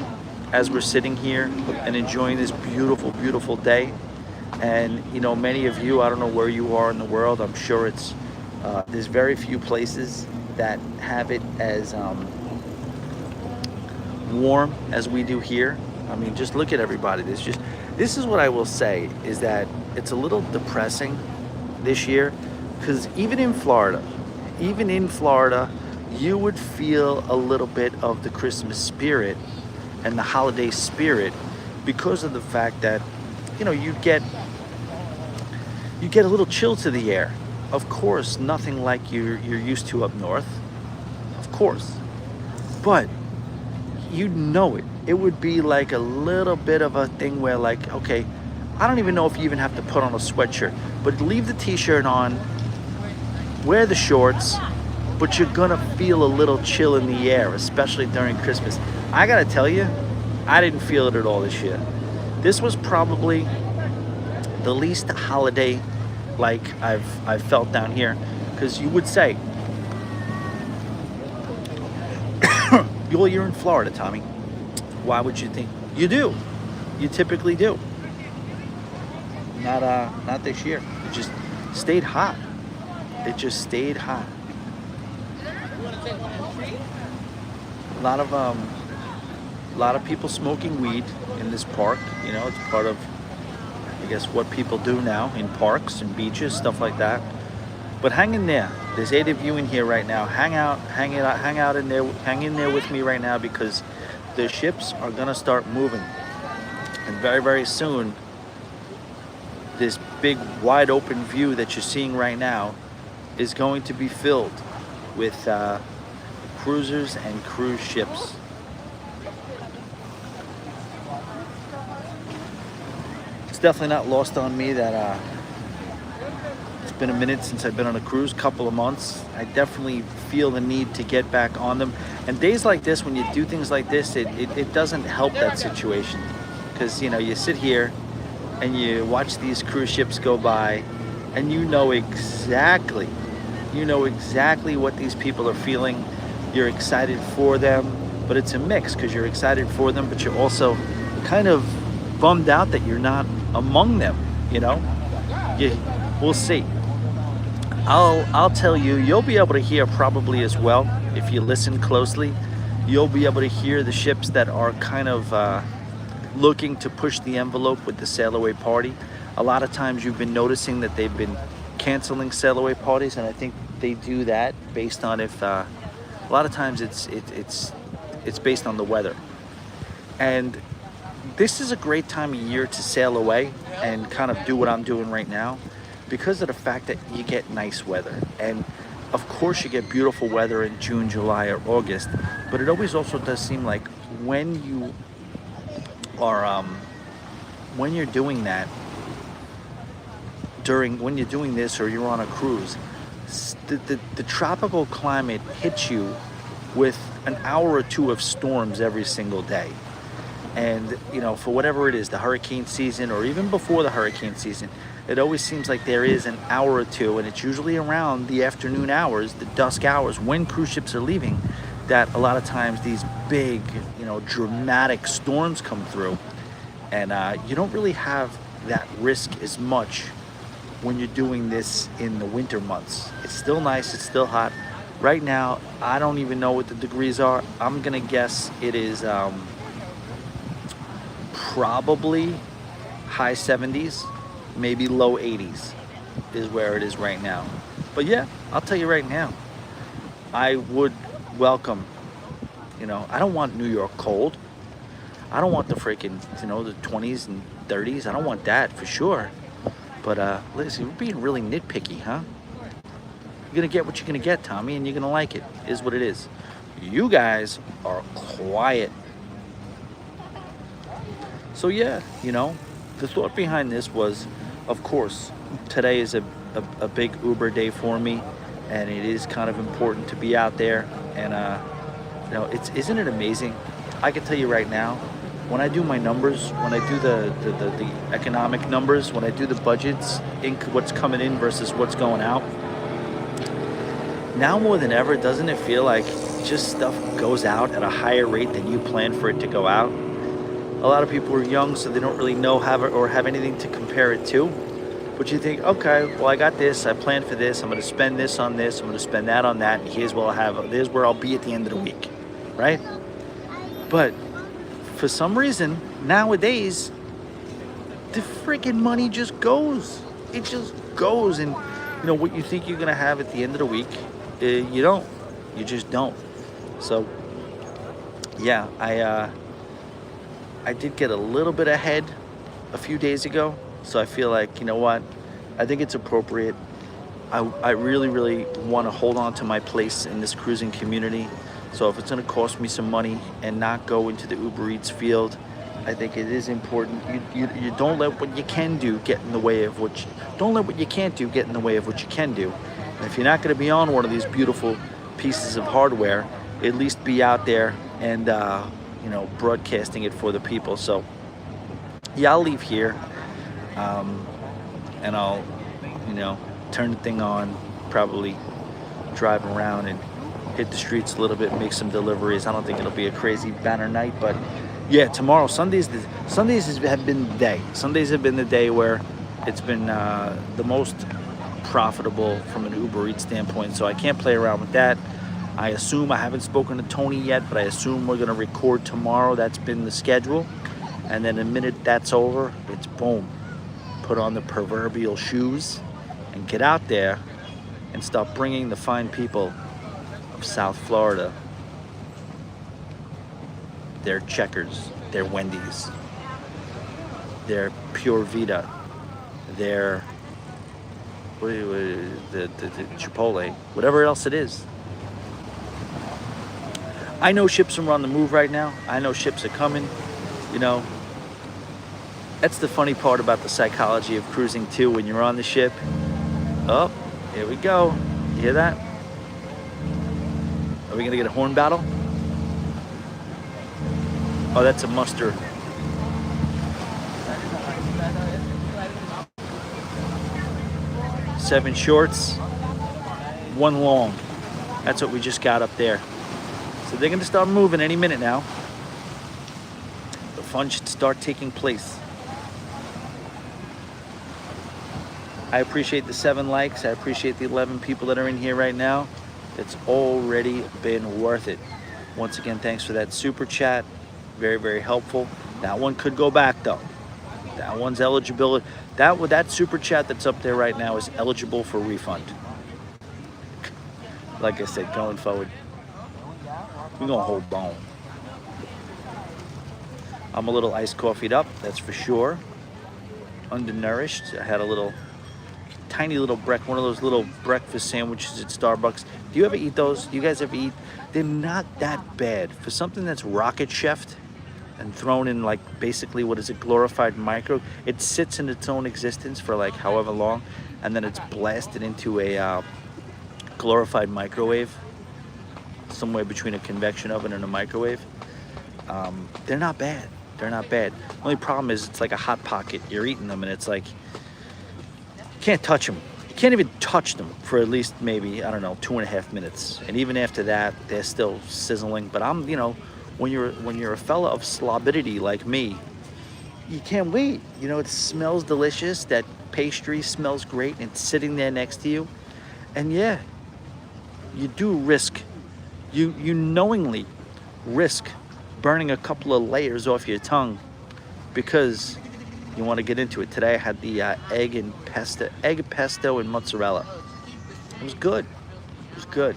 as we're sitting here and enjoying this beautiful, beautiful day. And, many of you, I don't know where you are in the world. I'm sure there's very few places that have it as warm as we do here. I mean, just look at everybody. This is what I will say is that it's a little depressing this year because even in Florida, you would feel a little bit of the Christmas spirit and the holiday spirit because of the fact that, you get a little chill to the air. Of course, nothing like you're used to up north. Of course. But it would be like a little bit of a thing where like, okay, I don't even know if you even have to put on a sweatshirt, but leave the t-shirt on, wear the shorts, but you're gonna feel a little chill in the air, especially during Christmas. I gotta tell you, I didn't feel it at all this year. This was probably the least holiday like I've felt down here, because you would say, well, you're in Florida, Tommy. Why would you think? You do. You typically do. Not this year. It just stayed hot. It just stayed hot. A lot of people smoking weed in this park. It's part of, I guess, what people do now in parks and beaches, stuff like that. But hang in there. There's 8 of you in here right now. Hang in there with me right now because the ships are gonna start moving. And very, very soon, this big wide open view that you're seeing right now is going to be filled with cruisers and cruise ships. It's definitely not lost on me that it's been a minute since I've been on a cruise, couple of months. I definitely feel the need to get back on them. And days like this, when you do things like this, it doesn't help that situation. Because, you sit here and you watch these cruise ships go by and you know exactly what these people are feeling. You're excited for them, but it's a mix because you're excited for them, but you're also kind of bummed out that you're not among them, we'll see. I'll tell you, you'll be able to hear probably as well if you listen closely. You'll be able to hear the ships that are kind of looking to push the envelope with the sail away party. A lot of times you've been noticing that they've been canceling sail away parties, and I think they do that based on if a lot of times it's based on the weather. And this is a great time of year to sail away and kind of do what I'm doing right now because of the fact that you get nice weather. And of course you get beautiful weather in June, July, or August, but it always also does seem like when you are when you're doing that when you're doing this or you're on a cruise, the tropical climate hits you with an hour or two of storms every single day. And for whatever it is, the hurricane season or even before the hurricane season, it always seems like there is an hour or two, and it's usually around the afternoon hours, the dusk hours, when cruise ships are leaving, that a lot of times these big, dramatic storms come through. And you don't really have that risk as much when you're doing this in the winter months. It's still nice, it's still hot. Right now, I don't even know what the degrees are. I'm gonna guess it is probably high 70s, maybe low 80s is where it is right now. But yeah, I'll tell you right now, I would welcome, I don't want New York cold. I don't want the freaking, the 20s and 30s. I don't want that for sure. But listen, we're being really nitpicky, huh? You're gonna get what you're gonna get, Tommy, and you're gonna like it. Is what it is. You guys are quiet. So yeah, the thought behind this was, of course, today is a big Uber day for me, and it is kind of important to be out there. And isn't it amazing? I can tell you right now, when I do my numbers, when I do the economic numbers, when I do the budgets, what's coming in versus what's going out, now more than ever, doesn't it feel like just stuff goes out at a higher rate than you planned for it to go out? A lot of people are young, so they don't really know have anything to compare it to. But you think, okay, well, I got this, I planned for this, I'm going to spend this on this, I'm going to spend that on that, and here's where I'll be at the end of the week, right? But for some reason, nowadays, the freaking money just goes. It just goes, and what you think you're going to have at the end of the week, you don't. You just don't. So, yeah, I did get a little bit ahead a few days ago, so I feel like, you know what, I think it's appropriate. I really, really want to hold on to my place in this cruising community. So if it's going to cost me some money and not go into the Uber Eats field, I think it is important. You don't let what you can do get in the way of don't let what you can't do get in the way of what you can do. And if you're not going to be on one of these beautiful pieces of hardware, at least be out there and broadcasting it for the people. So yeah, I'll leave here, and I'll turn the thing on, probably drive around and hit the streets a little bit, make some deliveries. I don't think it'll be a crazy banner night, but yeah, tomorrow, Sundays have been the day. Sundays have been the day where it's been the most profitable from an Uber Eats standpoint, so I can't play around with that. I assume, I haven't spoken to Tony yet, but I assume we're going to record tomorrow. That's been the schedule. And then the minute that's over, it's boom. Put on the proverbial shoes and get out there and start bringing the fine people of South Florida their Checkers, their Wendy's, their Pure Vita, their the Chipotle, whatever else it is. I know ships are on the move right now. I know ships are coming. That's the funny part about the psychology of cruising too. When you're on the ship, oh, here we go. You hear that? Are we gonna get a horn battle? Oh, that's a muster. Seven shorts, one long. That's what we just got up there. So they're gonna start moving any minute now. The fun should start taking place. I appreciate the 7 likes. I appreciate the 11 people that are in here right now. It's already been worth it. Once again, thanks for that super chat. Very, very helpful. That one could go back though. That one's eligible. That super chat that's up there right now is eligible for refund. Like I said, going forward, we're gonna hold bone. I'm a little iced coffee'd up, that's for sure. Undernourished. I had a tiny little one of those little breakfast sandwiches at Starbucks. Do you ever eat those? Do you guys ever eat? They're not that bad for something that's rocket chefed and thrown in like basically what is a glorified micro. It sits in its own existence for like however long, and then it's blasted into a glorified microwave, somewhere between a convection oven and a microwave. They're not bad. They're not bad. The only problem is it's like a hot pocket. You're eating them and it's like, you can't touch them. You can't even touch them for at least maybe, I don't know, 2.5 minutes. And even after that, they're still sizzling. But I'm, when you're a fella of slobidity like me, you can't wait. It smells delicious. That pastry smells great and it's sitting there next to you. And yeah, you do risk, you knowingly risk burning a couple of layers off your tongue because you want to get into it. Today I had the egg pesto and mozzarella. It was good. It was good.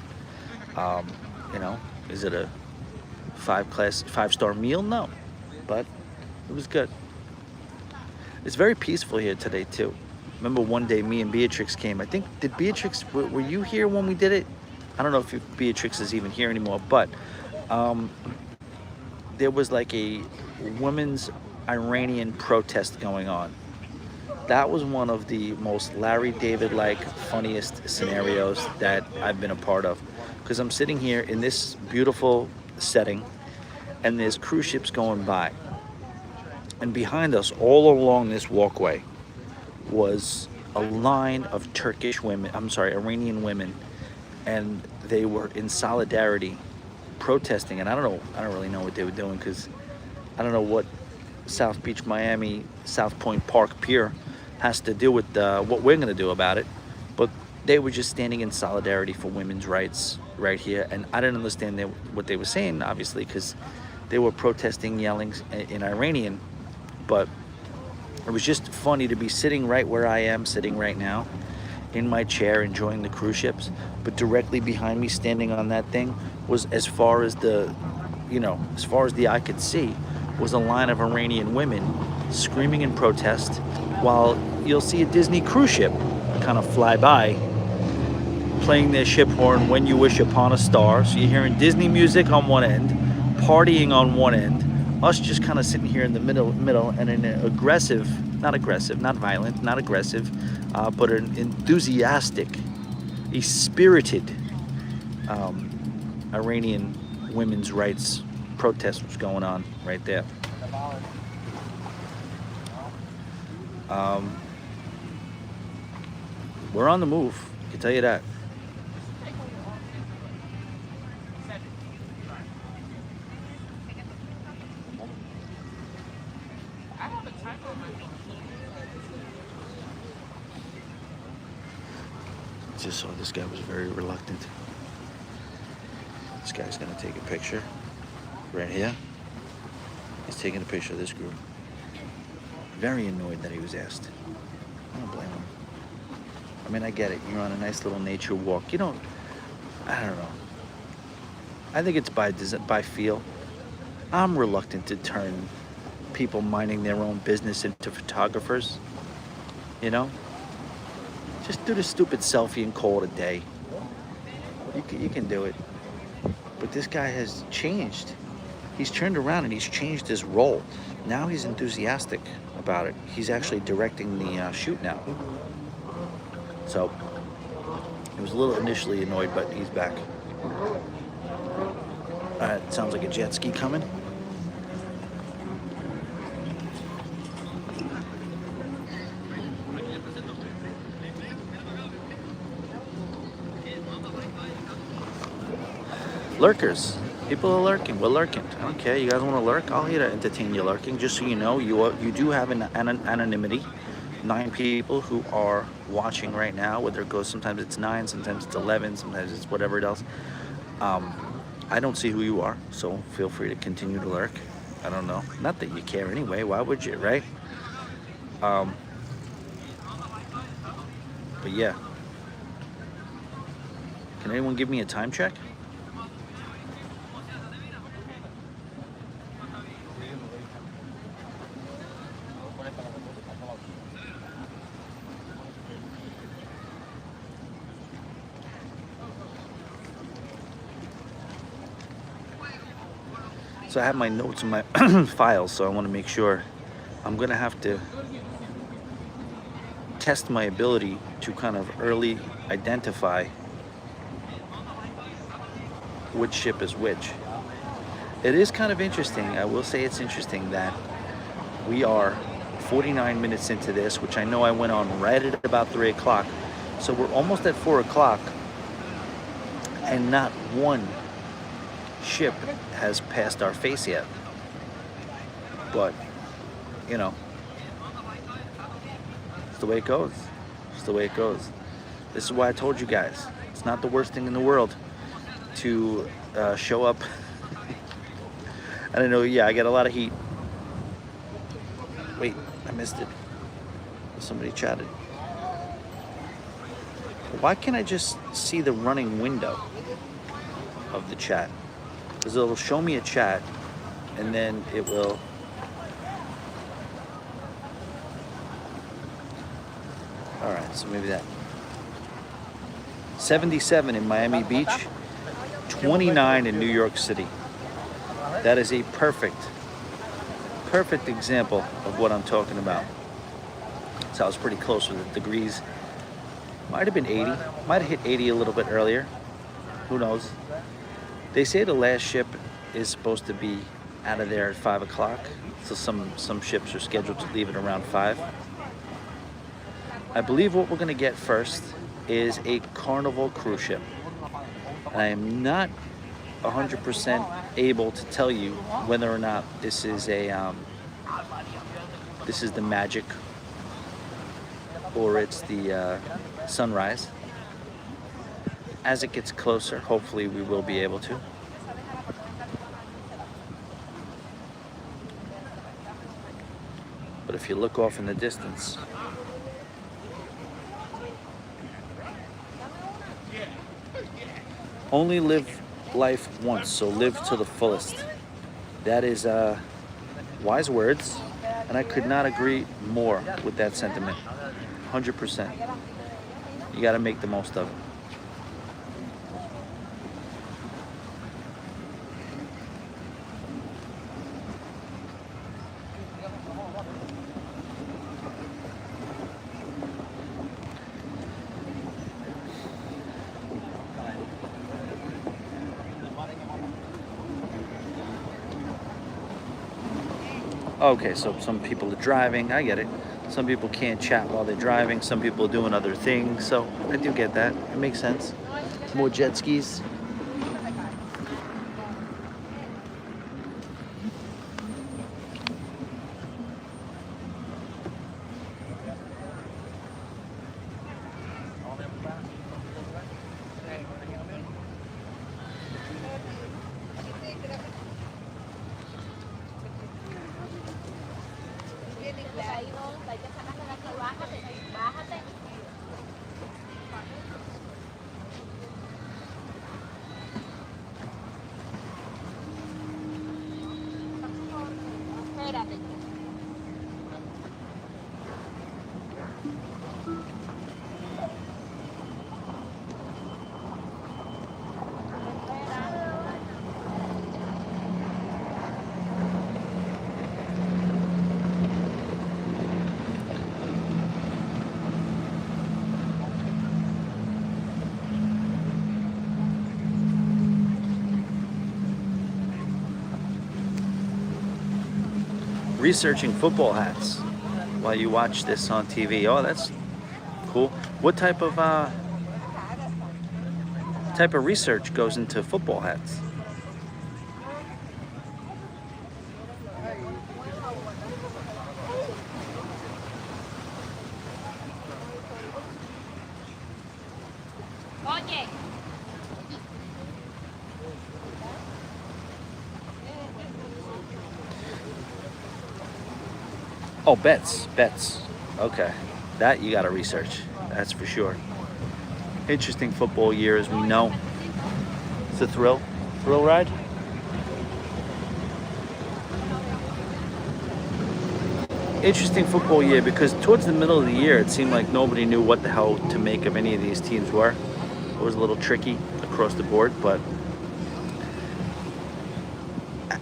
Is it a 5-star meal? No. but it was good. It's very peaceful here today too. Remember one day me and Beatrix came. I think, did Beatrix, were you here when we did it? I don't know if Beatrix is even here anymore, but um, there was like a women's Iranian protest going on. That was one of the most Larry David-like funniest scenarios that I've been a part of. Because I'm sitting here in this beautiful setting and there's cruise ships going by. And behind us, all along this walkway, was a line of Iranian women, and they were in solidarity protesting. And I don't really know what they were doing, because I don't know what South Beach, Miami, South Point Park Pier has to do with what we're going to do about it. But they were just standing in solidarity for women's rights right here. And I didn't understand what they were saying, obviously, because they were protesting, yelling in Iranian. But it was just funny to be sitting right where I am sitting right now, in my chair, enjoying the cruise ships. But directly behind me, standing on that thing, was as far as the eye could see, was a line of Iranian women screaming in protest, while you'll see a Disney cruise ship kind of fly by, playing their ship horn, "When You Wish Upon a Star." So you're hearing Disney music on one end, partying on one end, us just kind of sitting here in the middle, and an not violent, not aggressive, but an enthusiastic, a spirited Iranian women's rights protest was going on right there. We're on the move, I can tell you that. Just saw this guy was very reluctant. This guy's gonna take a picture right here. He's taking a picture of this group. Very annoyed that he was asked. I don't blame him. I mean, I get it. You're on a nice little nature walk. I don't know. I think it's by feel. I'm reluctant to turn people minding their own business into photographers. Just do the stupid selfie and call it a day. You can do it. But this guy has changed. He's turned around and he's changed his role. Now he's enthusiastic about it. He's actually directing the shoot now. So he was a little initially annoyed, but he's back. It sounds like a jet ski coming. Lurkers. People are lurking. We're lurking. I don't care. You guys want to lurk? I'll here to entertain you lurking. Just so you know, you do have an anonymity. 9 people who are watching right now. Whether it goes, sometimes it's 9, sometimes it's 11, sometimes it's whatever else. I don't see who you are, so feel free to continue to lurk. I don't know. Not that you care anyway. Why would you, right? But yeah. Can anyone give me a time check? So I have my notes in my files, so I want to make sure. I'm going to have to test my ability to kind of early identify which ship is which. It is kind of interesting. I will say it's interesting that we are 49 minutes into this, which I know I went on right at about 3 o'clock. So we're almost at 4 o'clock, and not one ship has passed our face yet. But, it's the way it goes. It's the way it goes. This is why I told you guys, it's not the worst thing in the world to show up. I don't know, I get a lot of heat. Wait, I missed it. Somebody chatted. Why can't I just see the running window of the chat? Because it'll show me a chat, and then it will All right, so maybe that. 77 in Miami Beach, 29 in New York City. That is a perfect example of what I'm talking about. So I was pretty close with the degrees. Might have been 80, might have hit 80 a little bit earlier. Who knows? They say the last ship is supposed to be out of there at 5 o'clock. So some ships are scheduled to leave at around 5. I believe what we're gonna get first is a Carnival cruise ship. And I am not 100% able to tell you whether or not this is the Magic or it's the Sunrise. As it gets closer, hopefully we will be able to. But if you look off in the distance, only live life once, so live to the fullest. That is wise words, and I could not agree more with that sentiment. 100%. You got to make the most of it. Okay, so some people are driving, I get it. Some people can't chat while they're driving, some people are doing other things, so I do get that. It makes sense. More jet skis. Researching football hats while you watch this on TV. Oh, that's cool. What type of research goes into football hats? Oh, bets. Okay, that you gotta research, that's for sure. Interesting football year, as we know. It's a thrill ride. Interesting football year, because towards the middle of the year, it seemed like nobody knew what the hell to make of any of these teams were. It was a little tricky across the board, but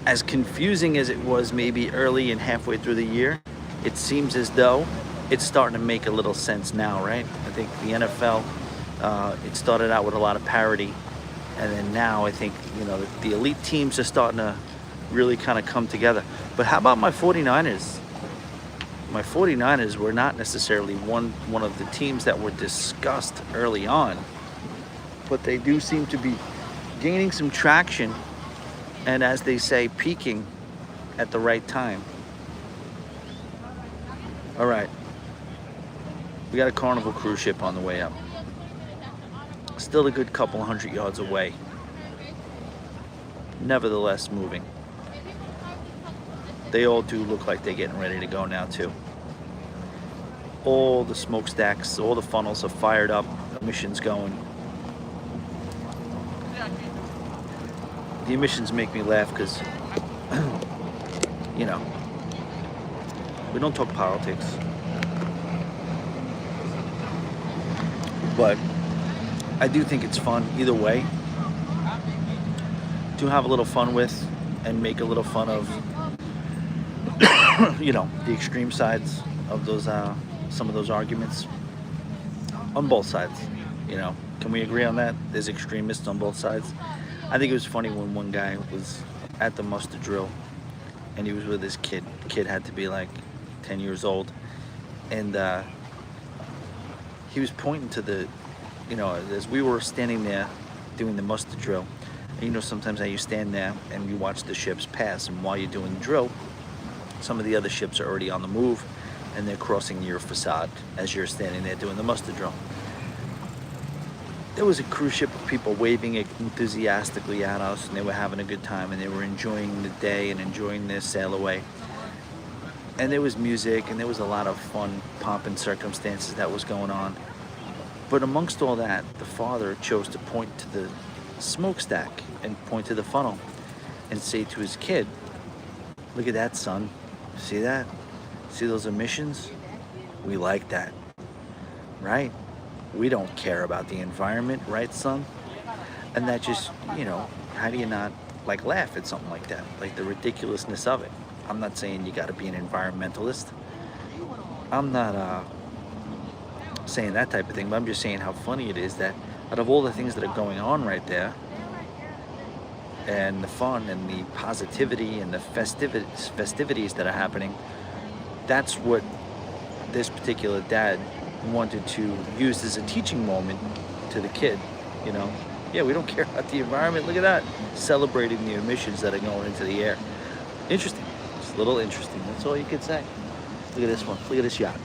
as confusing as it was maybe early and halfway through the year, it seems as though it's starting to make a little sense now, right? I think the NFL, it started out with a lot of parity, and then now I think, the elite teams are starting to really kind of come together. But how about my 49ers? My 49ers were not necessarily one of the teams that were discussed early on, but they do seem to be gaining some traction, and as they say, peaking at the right time. All right, we got a Carnival cruise ship on the way up. Still a good couple 100 yards away. Nevertheless, moving. They all do look like they're getting ready to go now too. All the smokestacks, all the funnels are fired up, emissions going. The emissions make me laugh because, we don't talk politics. But I do think it's fun either way to have a little fun with and make a little fun of, the extreme sides of those, some of those arguments on both sides. Can we agree on that? There's extremists on both sides. I think it was funny when one guy was at the muster drill and he was with his kid. The kid had to be like 10 years old. And he was pointing to as we were standing there doing the muster drill. And sometimes how you stand there and you watch the ships pass, and while you're doing the drill, some of the other ships are already on the move and they're crossing your facade as you're standing there doing the muster drill. There was a cruise ship of people waving enthusiastically at us, and they were having a good time, and they were enjoying the day and enjoying their sail away. And there was music, and there was a lot of fun pomp and circumstances that was going on. But amongst all that, the father chose to point to the smokestack and point to the funnel and say to his kid, "Look at that, son. See that? See those emissions? We like that, right? We don't care about the environment, right, son?" And that just, how do you not laugh at something like that? Like the ridiculousness of it. I'm not saying you got to be an environmentalist. I'm not saying that type of thing, but I'm just saying how funny it is that out of all the things that are going on right there, and the fun and the positivity and the festivities that are happening, that's what this particular dad wanted to use as a teaching moment to the kid. Yeah, we don't care about the environment. Look at that, celebrating the emissions that are going into the air. Interesting. It's a little interesting. That's all you could say. Look at this one. Look at this yacht.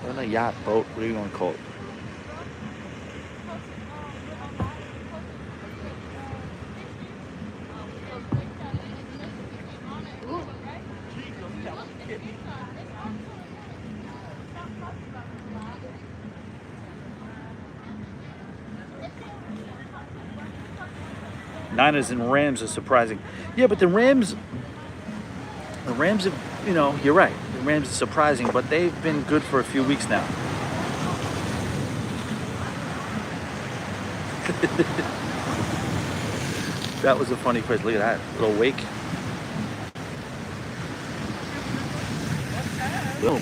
Not a yacht, boat. What do you want to call it? Niners and Rams are surprising. Yeah, but the Rams have, you're right. The Rams are surprising, but they've been good for a few weeks now. That was a funny question. Look at that little wake. Boom.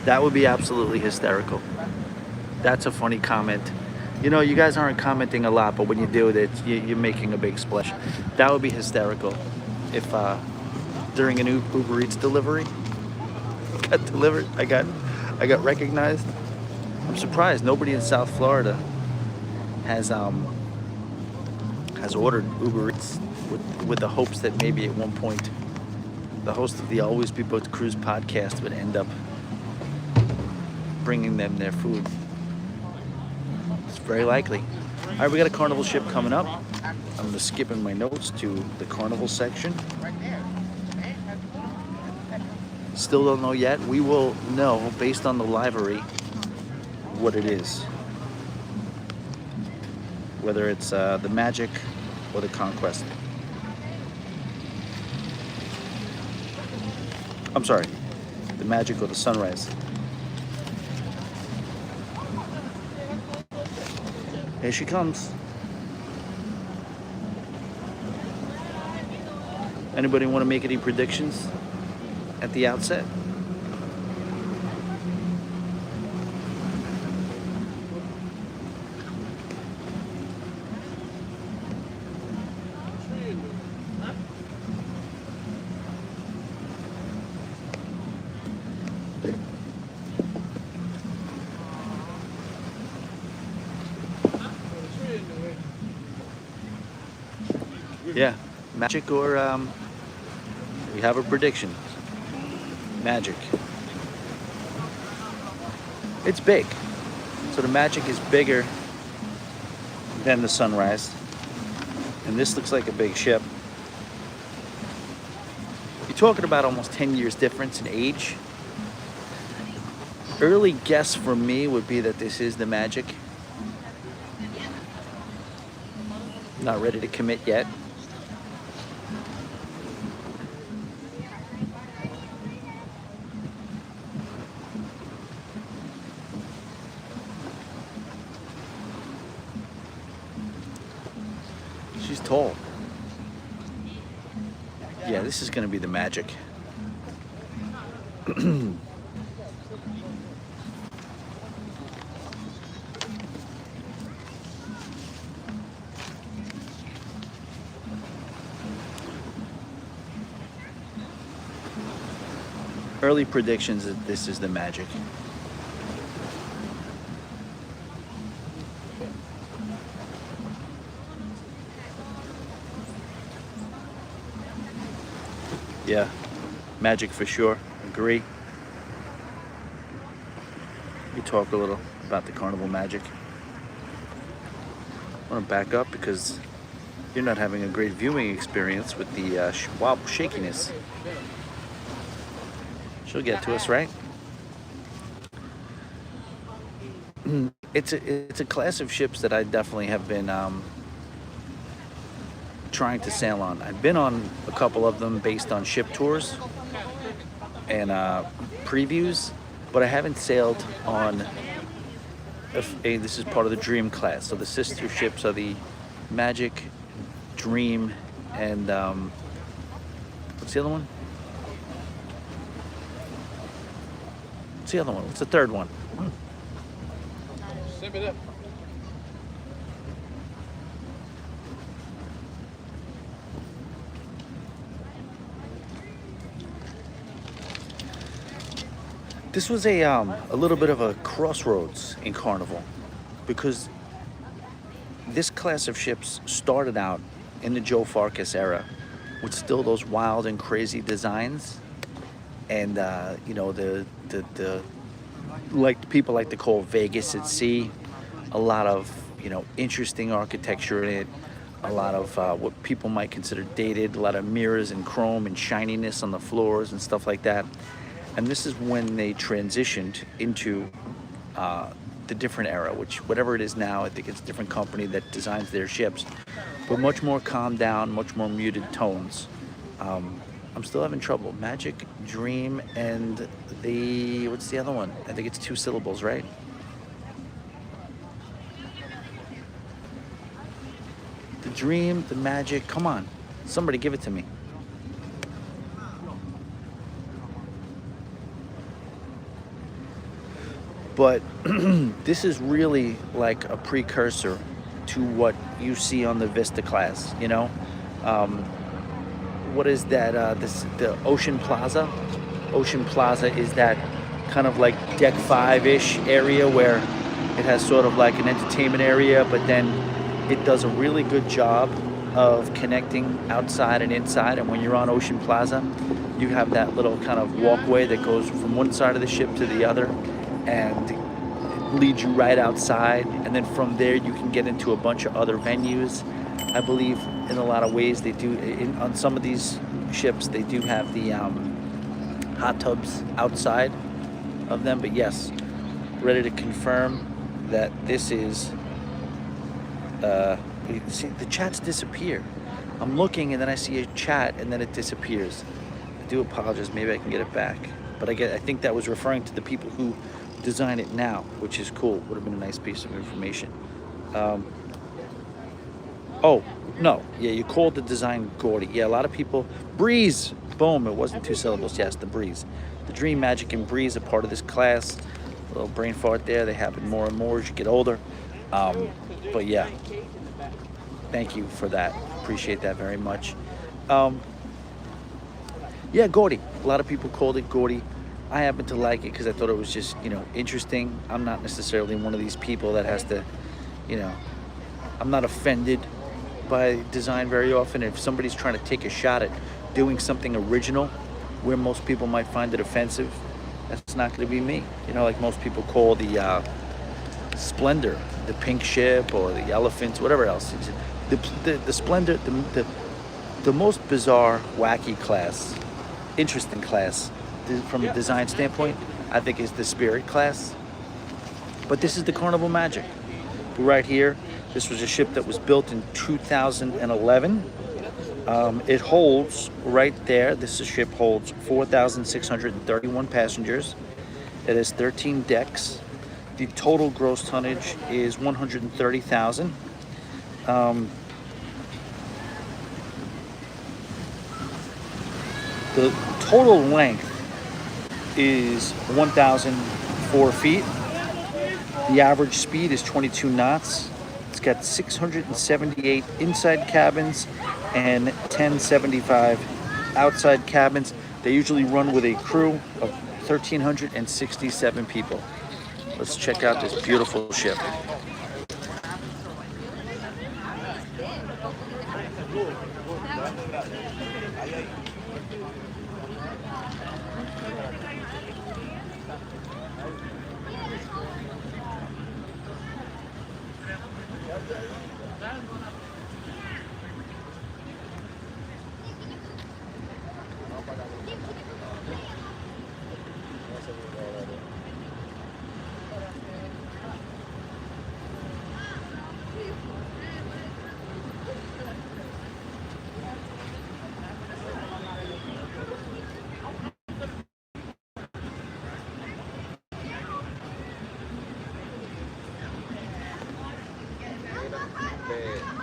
That would be absolutely hysterical. That's a funny comment. You guys aren't commenting a lot, but when you do it, you're making a big splash. That would be hysterical if during an Uber Eats delivery got delivered, I got recognized. I'm surprised nobody in South Florida has ordered Uber Eats with the hopes that maybe at one point the host of the Always Be Booked Cruise podcast would end up bringing them their food. It's very likely. All right, we got a Carnival ship coming up. I'm going to skip in my notes to the Carnival section. Still don't know yet. We will know based on the livery what it is. Whether it's the Magic or the Conquest. I'm sorry, the Magic or the Sunrise. Here she comes. Anybody want to make any predictions at the outset? Yeah, Magic or we have a prediction. Magic. It's big. So the Magic is bigger than the Sunrise. And this looks like a big ship. You're talking about almost 10 years difference in age. Early guess for me would be that this is the Magic. Not ready to commit yet. She's tall. Yeah, this is gonna be the Magic. Early predictions that this is the Magic. Yeah, Magic for sure. Agree. We talk a little about the Carnival Magic. I want to back up because you're not having a great viewing experience with the wobble shakiness. She'll get to us, right? It's a class of ships that I definitely have been trying to sail on. I've been on a couple of them based on ship tours and previews, but I haven't sailed on this is part of the Dream class. So the sister ships are the Magic, Dream, and what's the other one? What's the other one? What's the third one? Sip it up. This was a little bit of a crossroads in Carnival because this class of ships started out in the Joe Farkas era with still those wild and crazy designs, and you know, the like people like to call Vegas at sea, a lot of, you know, interesting architecture in it, a lot of what people might consider dated, a lot of mirrors and chrome and shininess on the floors and stuff like that. And this is when they transitioned into the different era, which whatever it is now, I think it's a different company that designs their ships, but much more calmed down, much more muted tones. I'm still having trouble. Magic, Dream, and the, what's the other one? I think it's 2 syllables, right? The Dream, the Magic, come on. Somebody give it to me. But this is really like a precursor to what you see on the Vista class, you know? What is that? The Ocean Plaza? Ocean Plaza is that kind of like deck 5-ish area where it has sort of like an entertainment area, but then it does a really good job of connecting outside and inside. And when you're on Ocean Plaza, you have that little kind of walkway that goes from one side of the ship to the other and it leads you right outside. And then from there, you can get into a bunch of other venues. I believe in a lot of ways they do, on some of these ships, they do have the hot tubs outside of them. But yes, ready to confirm that this is, you see, the chats disappear. I'm looking and then I see a chat and then it disappears. I do apologize, maybe I can get it back. But I think that was referring to the people who design it now, which is cool. Would have been a nice piece of information. Oh, no. Yeah, you called the design gaudy. Yeah, a lot of people. Breeze. Boom. It wasn't 2 syllables. Yes, the Breeze. The Dream, Magic, and Breeze are part of this class. A little brain fart there. They happen more and more as you get older. But yeah, thank you for that. Appreciate that very much. Yeah, gaudy. A lot of people called it gaudy. I happen to like it because I thought it was just, you know, interesting. I'm not necessarily one of these people that has to, you know, I'm not offended by design very often. If somebody's trying to take a shot at doing something original where most people might find it offensive, that's not going to be me. You know, like most people call the Splendor the pink ship or the elephants, whatever else. The Splendor, the most bizarre, wacky class, interesting class from a design standpoint, I think is the Spirit class. But this is the Carnival Magic. Right here, this was a ship that was built in 2011. It holds right there, this ship holds 4,631 passengers. It has 13 decks. The total gross tonnage is 130,000. The total length is 1,004 feet. The average speed is 22 knots. It's got 678 inside cabins and 1075 outside cabins. They usually run with a crew of 1,367 people. Let's check out this beautiful ship.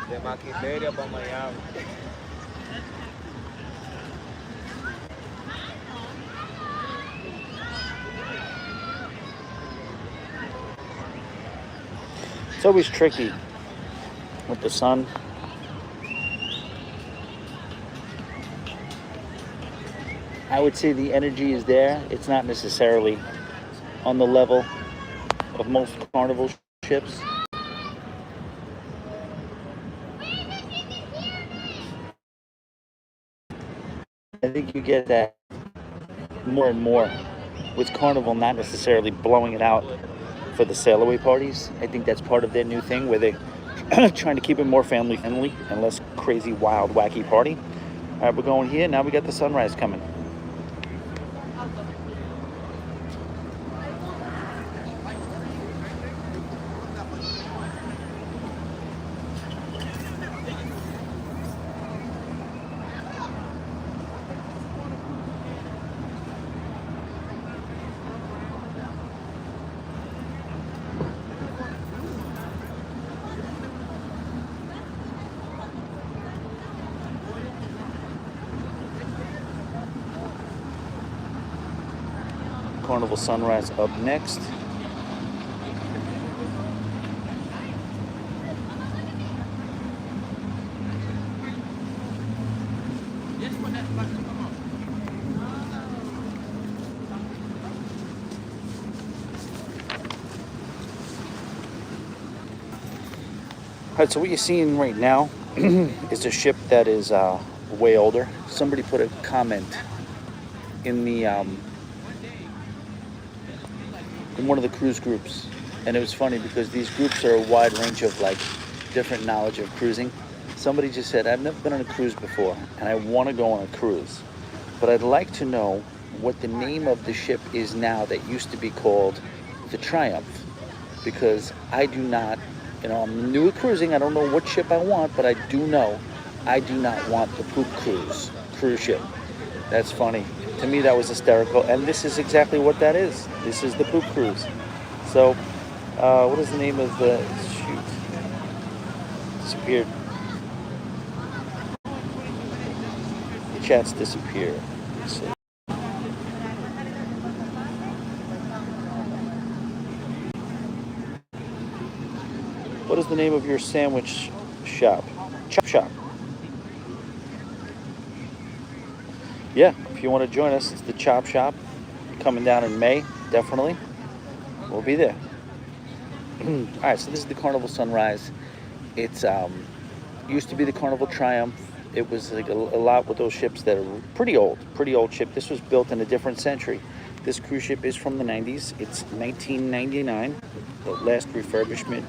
De Maquinaria para Miami. It's always tricky with the sun. I would say the energy is there. It's not necessarily on the level of most Carnival ships. I think you get that more and more with Carnival not necessarily blowing it out for the sail away parties. I think that's part of their new thing where they're trying to keep it more family friendly and less crazy, wild, wacky party. All right, we're going here. Now we got the sunrise coming. Carnival sunrise up next. All right, so what you're seeing right now is a ship that is way older. Somebody put a comment in the in one of the cruise groups, and it was funny because these groups are a wide range of like different knowledge of cruising. Somebody just said, I've never been on a cruise before and I want to go on a cruise, but I'd like to know what the name of the ship is now that used to be called the Triumph, because I do not, I'm new at cruising. I don't know what ship I want, but I do know I do not want the poop cruise ship. That's funny. To me, that was hysterical, and this is exactly what that is. This is the poop cruise. So, what is the name of the shoot? Disappeared. The chat's disappeared. Let's see. What is the name of your sandwich shop? Chop Shop. Yeah, if you want to join us, it's the Chop Shop. Coming down in May, definitely. We'll be there. All right, so this is the Carnival Sunrise. It's used to be the Carnival Triumph. It was like a lot with those ships that are pretty old ship. This was built in a different century. This cruise ship is from the 90s. It's 1999. The last refurbishment,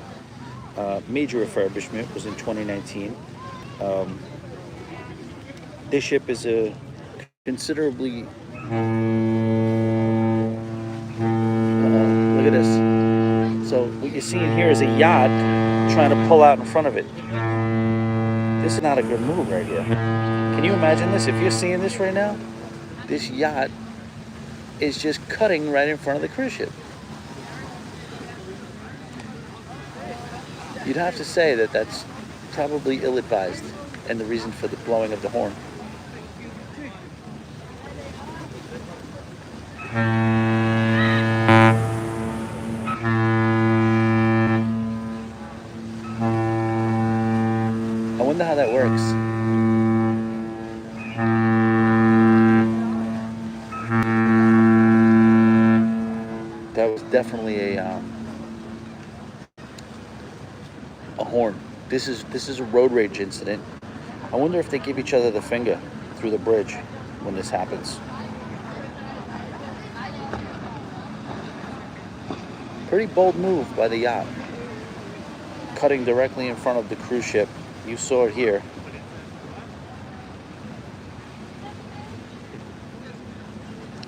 major refurbishment, was in 2019. This ship is a considerably look at this. So what you're seeing here is a yacht trying to pull out in front of it. This is not a good move right here. Can you imagine this? If you're seeing this right now, this yacht is just cutting right in front of the cruise ship. You'd have to say that that's probably ill-advised and the reason for the blowing of the horn. I wonder how that works. That was definitely a horn. This is a road rage incident. I wonder if they give each other the finger through the bridge when this happens. Pretty bold move by the yacht. Cutting directly in front of the cruise ship. You saw it here.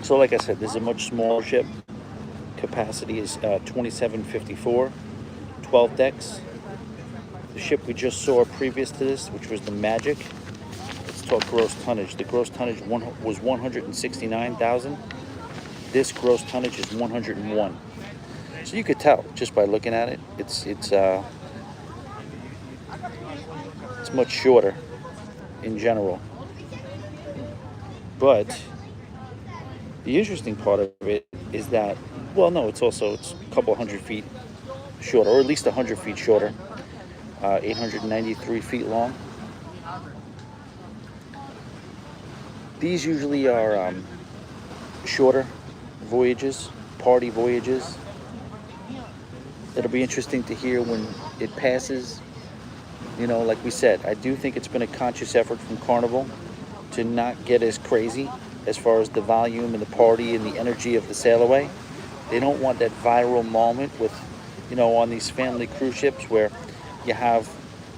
So like I said, this is a much smaller ship. Capacity is 2754, 12 decks. The ship we just saw previous to this, which was the Magic, let's talk gross tonnage. The gross tonnage was 169,000. This gross tonnage is 101. So you could tell just by looking at it, it's much shorter in general. But the interesting part of it is that, well, no, it's a couple hundred feet shorter, or at least 100 feet shorter. 893 feet long. These usually are shorter voyages, party voyages. It'll be interesting to hear when it passes. You know, like we said, I do think it's been a conscious effort from Carnival to not get as crazy as far as the volume and the party and the energy of the sail away. They don't want that viral moment with, on these family cruise ships where you have,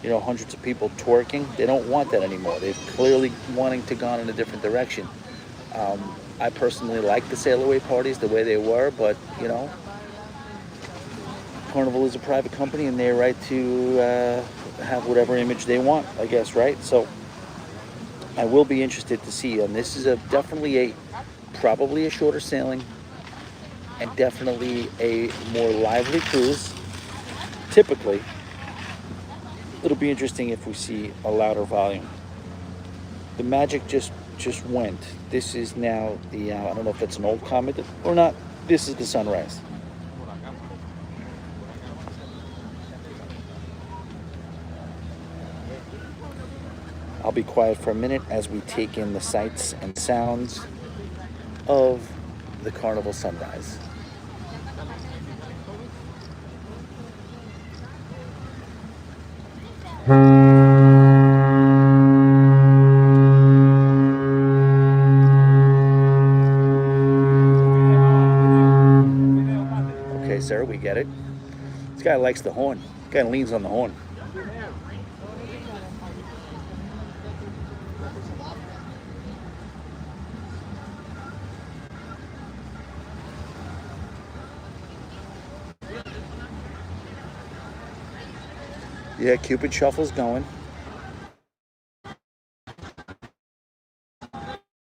hundreds of people twerking. They don't want that anymore. They're clearly wanting to go in a different direction. I personally like the sail away parties the way they were, but, Carnival is a private company and they're right to have whatever image they want, I guess, right? So I will be interested to see. And this is probably a shorter sailing and definitely a more lively cruise. Typically, it'll be interesting if we see a louder volume. The Magic just went. This is now the, I don't know if it's an old Comet or not. This is the Sunrise. I'll be quiet for a minute as we take in the sights and sounds of the Carnival Sunrise. Okay, sir, we get it. This guy likes the horn. This guy leans on the horn. Yeah, Cupid Shuffle's going.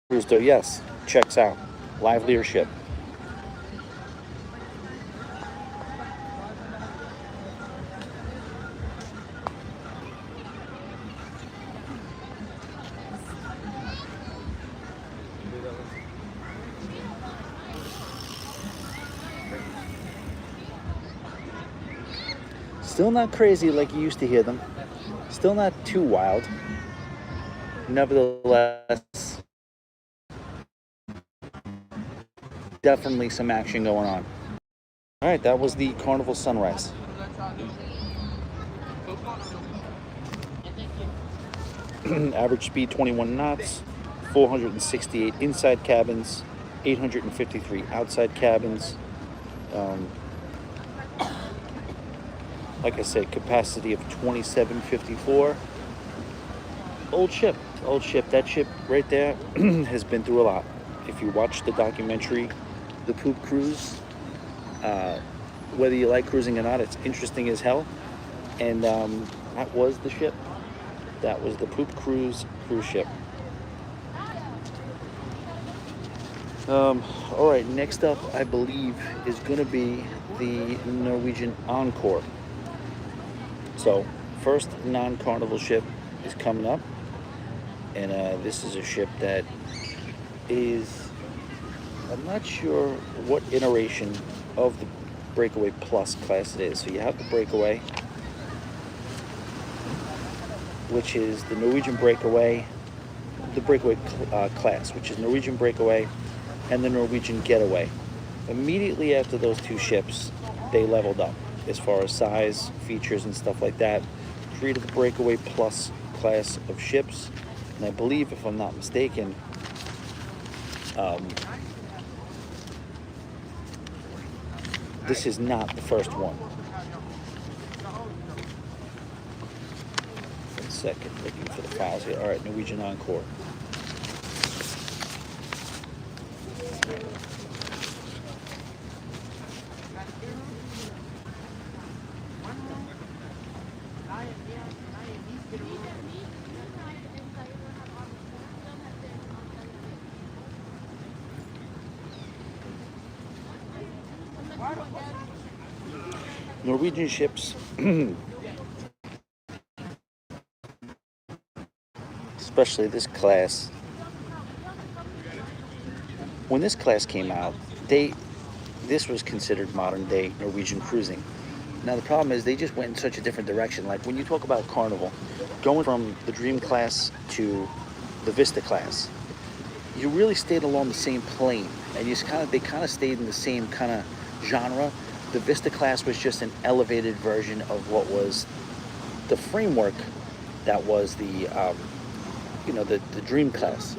Rooster, yes, checks out. Livelier ship. Still not crazy like you used to hear them. Still not too wild. Nevertheless, definitely some action going on. All right, that was the Carnival Sunrise. Average speed 21 knots, 468 inside cabins, 853 outside cabins. Like I said, capacity of 2754. Old ship. That ship right there has been through a lot. If you watch the documentary, The Poop Cruise, whether you like cruising or not, it's interesting as hell. And that was the ship. That was the Poop Cruise cruise ship. All right, next up, I believe, is going to be the Norwegian Encore. So, first non-Carnival ship is coming up, and this is a ship that is I'm not sure what iteration of the Breakaway Plus class it is. So you have the Breakaway, which is the Norwegian Breakaway, the Breakaway class, which is Norwegian Breakaway and the Norwegian Getaway. Immediately after those two ships, they leveled up as far as size, features, and stuff like that. Created the Breakaway Plus class of ships, and I believe, if I'm not mistaken, this is not the first one. 1 second, looking for the files here. All right, Norwegian Encore. Norwegian ships, especially this class, when this class came out, this was considered modern day Norwegian cruising. Now the problem is they just went in such a different direction. Like when you talk about Carnival, going from the Dream class to the Vista class, you really stayed along the same plane, and they kind of stayed in the same kind of genre. The Vista class was just an elevated version of what was the framework that was the the Dream class.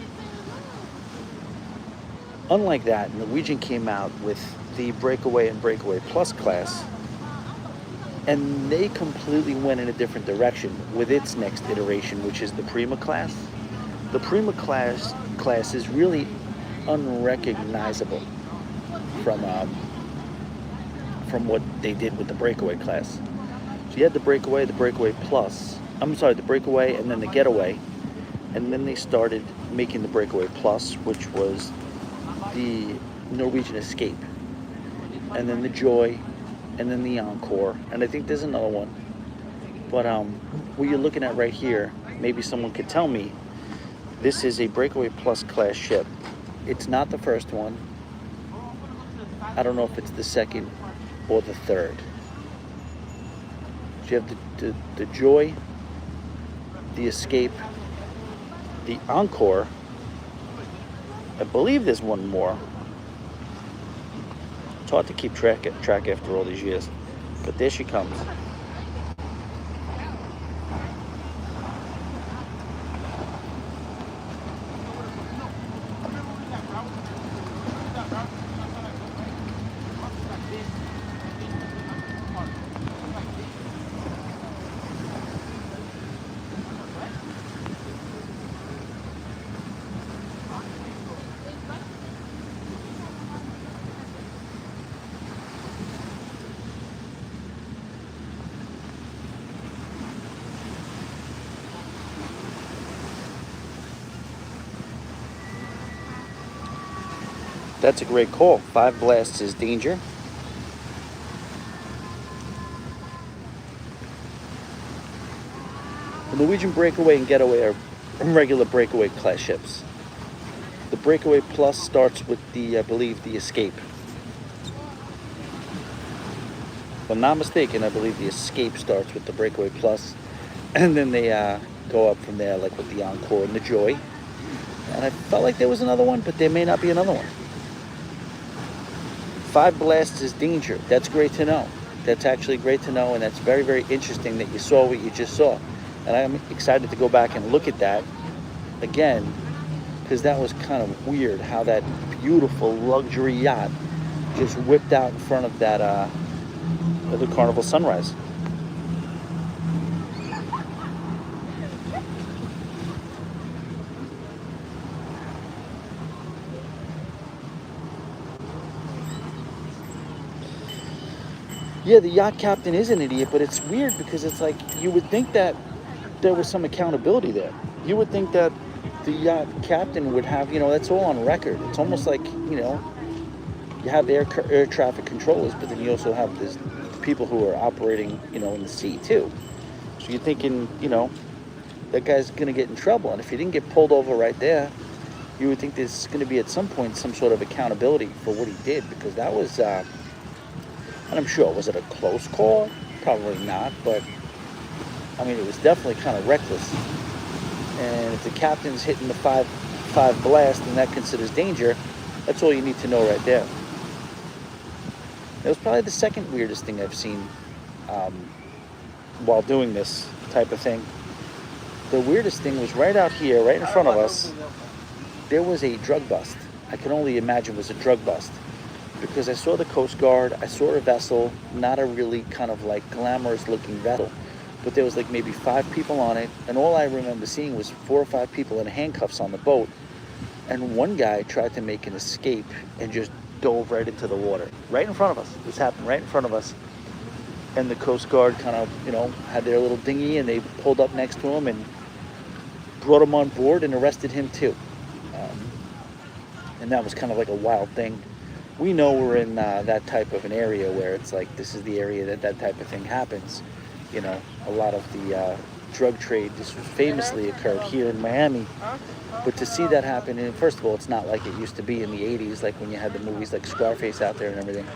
Unlike that, Norwegian came out with the Breakaway and Breakaway Plus class, and they completely went in a different direction with its next iteration, which is the Prima class. The Prima class is really unrecognizable from what they did with the Breakaway class. So you had the Breakaway Plus. I'm sorry, the Breakaway and then the Getaway, and then they started making the Breakaway Plus, which was the Norwegian Escape, and then the Joy, and then the Encore, and I think there's another one. But what you're looking at right here, maybe someone could tell me, this is a Breakaway Plus class ship. It's not the first one. I don't know if it's the second or the third. So you have the Joy, the Escape, the Encore. I believe there's one more. It's hard to keep track after all these years. But there she comes. That's a great call. 5 blasts is danger. The Norwegian Breakaway and Getaway are regular Breakaway class ships. The Breakaway Plus starts with I believe, the Escape. If I'm not mistaken, I believe the Escape starts with the Breakaway Plus, and then they go up from there, like with the Encore and the Joy. And I felt like there was another one, but there may not be another one. 5 blasts is danger. That's great to know. That's actually great to know, and that's very, very interesting that you saw what you just saw. And I'm excited to go back and look at that again, because that was kind of weird how that beautiful luxury yacht just whipped out in front of that of the Carnival Sunrise. Yeah, the yacht captain is an idiot, but it's weird because it's like you would think that there was some accountability there. You would think that the yacht captain would have, that's all on record. It's almost like, you have air traffic controllers, but then you also have this people who are operating, in the sea too. So you're thinking, that guy's going to get in trouble. And if he didn't get pulled over right there, You would think there's going to be at some point some sort of accountability for what he did, because that was, and I'm sure, was it a close call? Probably not, but I mean, it was definitely kind of reckless. And if the captain's hitting the five blast and that considers danger, that's all you need to know right there. It was probably the second weirdest thing I've seen um, while doing this type of thing. The weirdest thing was right out here, right in front of us, there was a drug bust. I can only imagine it was a drug bust, because I saw the Coast Guard, I saw a vessel, not a really kind of like glamorous looking vessel, but there was like maybe 5 people on it, and all I remember seeing was 4 or 5 people in handcuffs on the boat, and one guy tried to make an escape and just dove right into the water, right in front of us. This happened right in front of us, and the Coast Guard kind of, had their little dinghy, and they pulled up next to him and brought him on board and arrested him too. And that was kind of like a wild thing. We know we're in that type of an area where it's like, this is the area that type of thing happens. A lot of the drug trade just famously occurred here in Miami. But to see that happen, and first of all, it's not like it used to be in the 80s, like when you had the movies like Scarface out there and everything.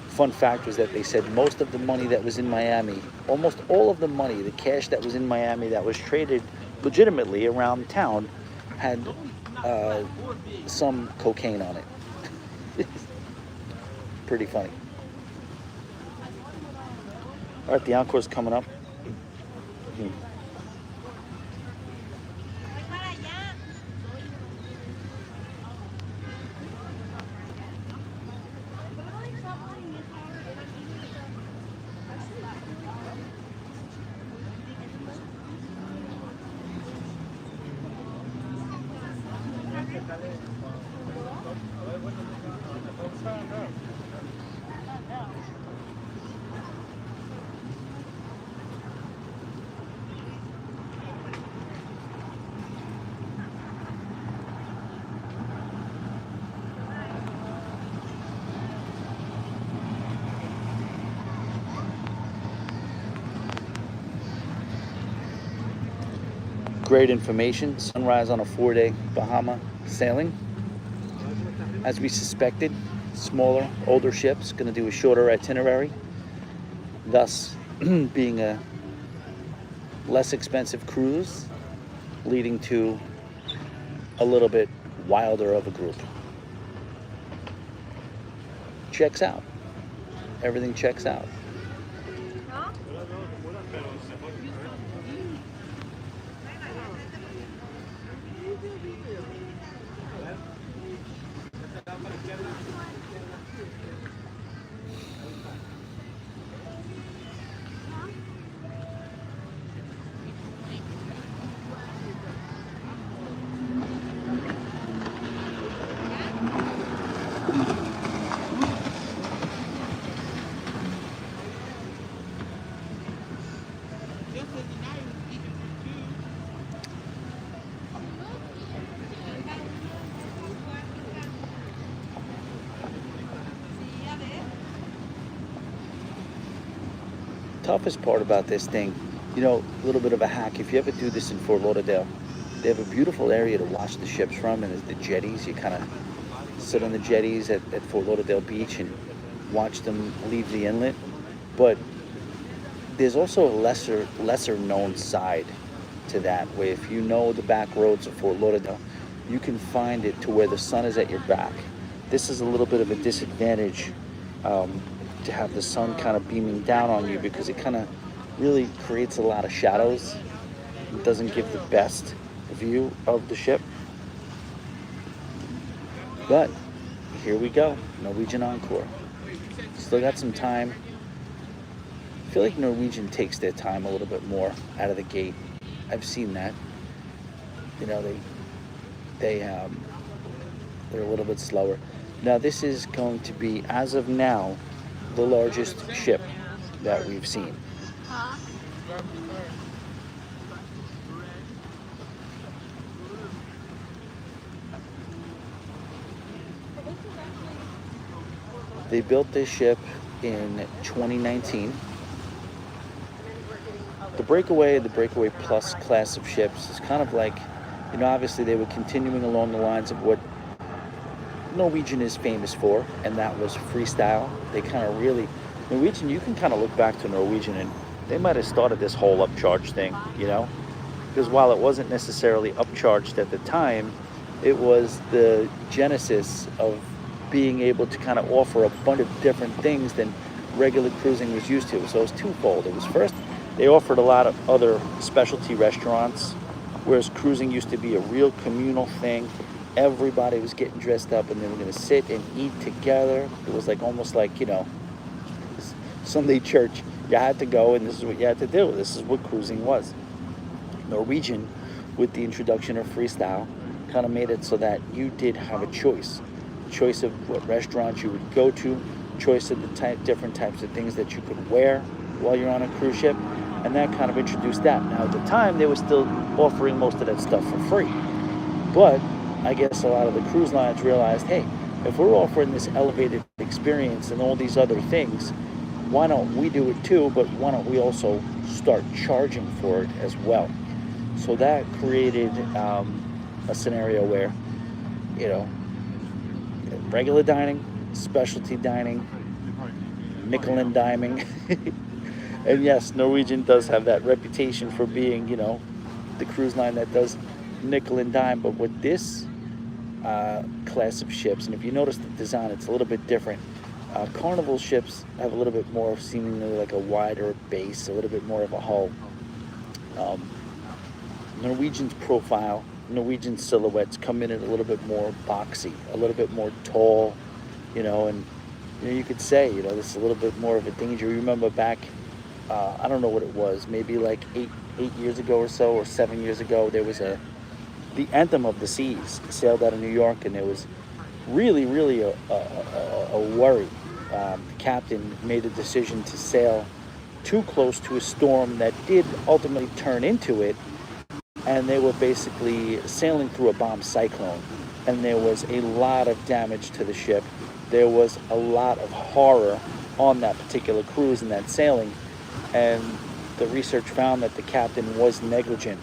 Fun fact was that they said most of the money that was in Miami, almost all of the money, the cash that was in Miami that was traded legitimately around town, had some cocaine on it. Pretty funny. All right, the encore's coming up. Great information. Sunrise on a 4-day Bahama sailing. As we suspected, smaller, older ships going to do a shorter itinerary, thus being a less expensive cruise, leading to a little bit wilder of a group. Checks out. Everything checks out. Toughest part about this thing, a little bit of a hack. If you ever do this in Fort Lauderdale, they have a beautiful area to watch the ships from, and it's the jetties. You kind of sit on the jetties at Fort Lauderdale Beach and watch them leave the inlet. But there's also a lesser known side to that, where if you know the back roads of Fort Lauderdale, you can find it to where the sun is at your back. This is a little bit of a disadvantage, to have the sun kind of beaming down on you, because it kind of really creates a lot of shadows. It doesn't give the best view of the ship. But here we go, Norwegian Encore. Still got some time. I feel like Norwegian takes their time a little bit more out of the gate. I've seen that. They're a little bit slower. Now this is going to be, as of now, the largest ship that we've seen. They built this ship in 2019. The Breakaway and the Breakaway Plus class of ships is kind of like You know, obviously they were continuing along the lines of what Norwegian is famous for, and that was freestyle. They kind of really, Norwegian, you can kind of look back to Norwegian and they might have started this whole upcharge thing, you know? Because while it wasn't necessarily upcharged at the time, it was the genesis of being able to kind of offer a bunch of different things than regular cruising was used to. So it was twofold. It was first, they offered a lot of other specialty restaurants, whereas cruising used to be a real communal thing. Everybody was getting dressed up and they were going to sit and eat together. It was like almost like, you know, Sunday church. You had to go and this is what you had to do. This is what cruising was. Norwegian, with the introduction of freestyle, kind of made it so that you did have a choice of what restaurants you would go to, choice of the different types of things that you could wear while you're on a cruise ship, and that kind of introduced that. Now at the time they were still offering most of that stuff for free, but I guess a lot of the cruise lines realized, hey, if we're offering this elevated experience and all these other things, why don't we do it too, but why don't we also start charging for it as well? So that created a scenario where, you know, regular dining, specialty dining, nickel and diming. And yes, Norwegian does have that reputation for being, you know, the cruise line that does nickel and dime. But with this class of ships, and if you notice the design, it's a little bit different. Carnival ships have a little bit more seemingly like a wider base, a little bit more of a hull. Norwegian's profile, Norwegian silhouettes come in a little bit more boxy, a little bit more tall, you know, and you know, you could say, you know, this is a little bit more of a danger. You remember back, I don't know what it was, maybe like eight years ago or so, or 7 years ago, there was the Anthem of the Seas sailed out of New York, and there was really a worry. The captain made a decision to sail too close to a storm that did ultimately turn into it, and they were basically sailing through a bomb cyclone, and there was a lot of damage to the ship. There was a lot of horror on that particular cruise and that sailing, and the research found that the captain was negligent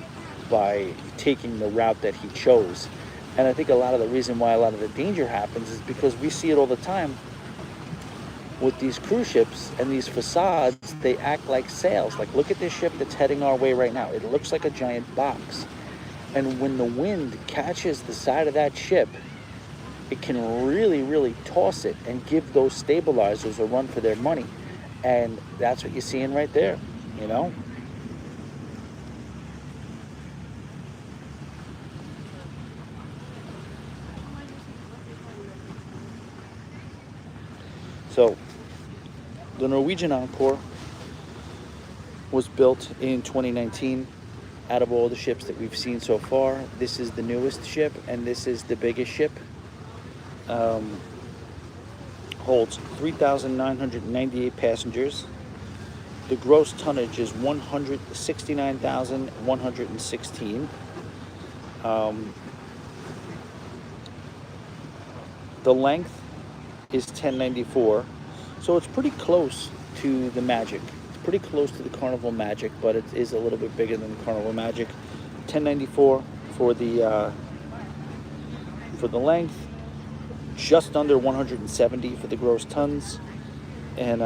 by taking the route that he chose. And I think a lot of the reason why a lot of the danger happens is because we see it all the time with these cruise ships and these facades. They act like sails. Like, look at this ship that's heading our way right now. It looks like a giant box. And when the wind catches the side of that ship, it can really toss it and give those stabilizers a run for their money. And that's what you're seeing right there, you know? So, the Norwegian Encore was built in 2019. Out of all the ships that we've seen so far, this is the newest ship, and this is the biggest ship. Holds 3,998 passengers. The gross tonnage is 169,116. The length is 1094, so it's pretty close to the Magic. It's pretty close to the Carnival Magic, but it is a little bit bigger than the Carnival Magic. 1094 for the length, just under 170 for the gross tons, and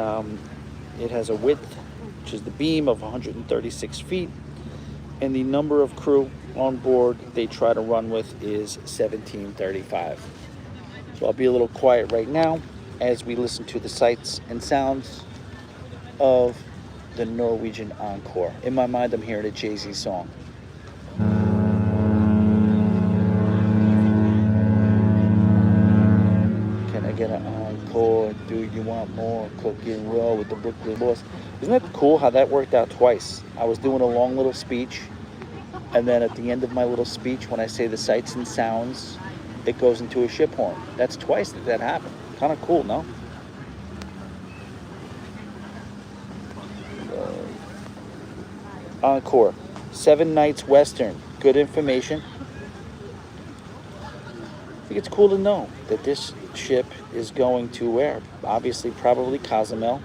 it has a width, which is the beam, of 136 feet, and the number of crew on board they try to run with is 1735. So I'll be a little quiet right now as we listen to the sights and sounds of the Norwegian Encore. In my mind, I'm hearing a Jay-Z song. Can I get an encore? Do you want more? Cook and roll with the Brooklyn boss. Isn't that cool how that worked out twice? I was doing a long little speech, and then at the end of my little speech, when I say the sights and sounds, it goes into a ship horn. That's twice that happened. Kind of cool, no? Encore. 7 nights Western. Good information. I think it's cool to know that this ship is going to where? Obviously, probably Cozumel.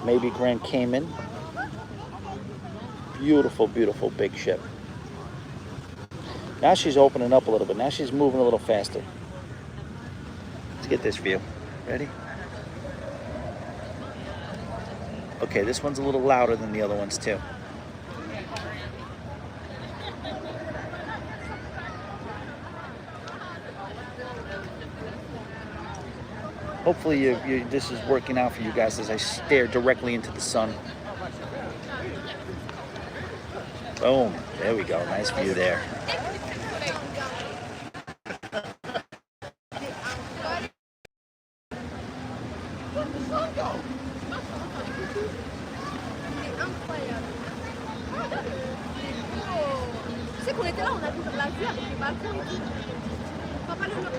Maybe Grand Cayman. Beautiful, beautiful big ship. Now she's opening up a little bit. Now she's moving a little faster. Let's get this view. Ready? Okay, this one's a little louder than the other ones too. Hopefully this is working out for you guys as I stare directly into the sun. Boom. There we go. Nice view there. Tu sais qu'on était là, on a vu la vue avec les balcons et tout. Papa le bloc.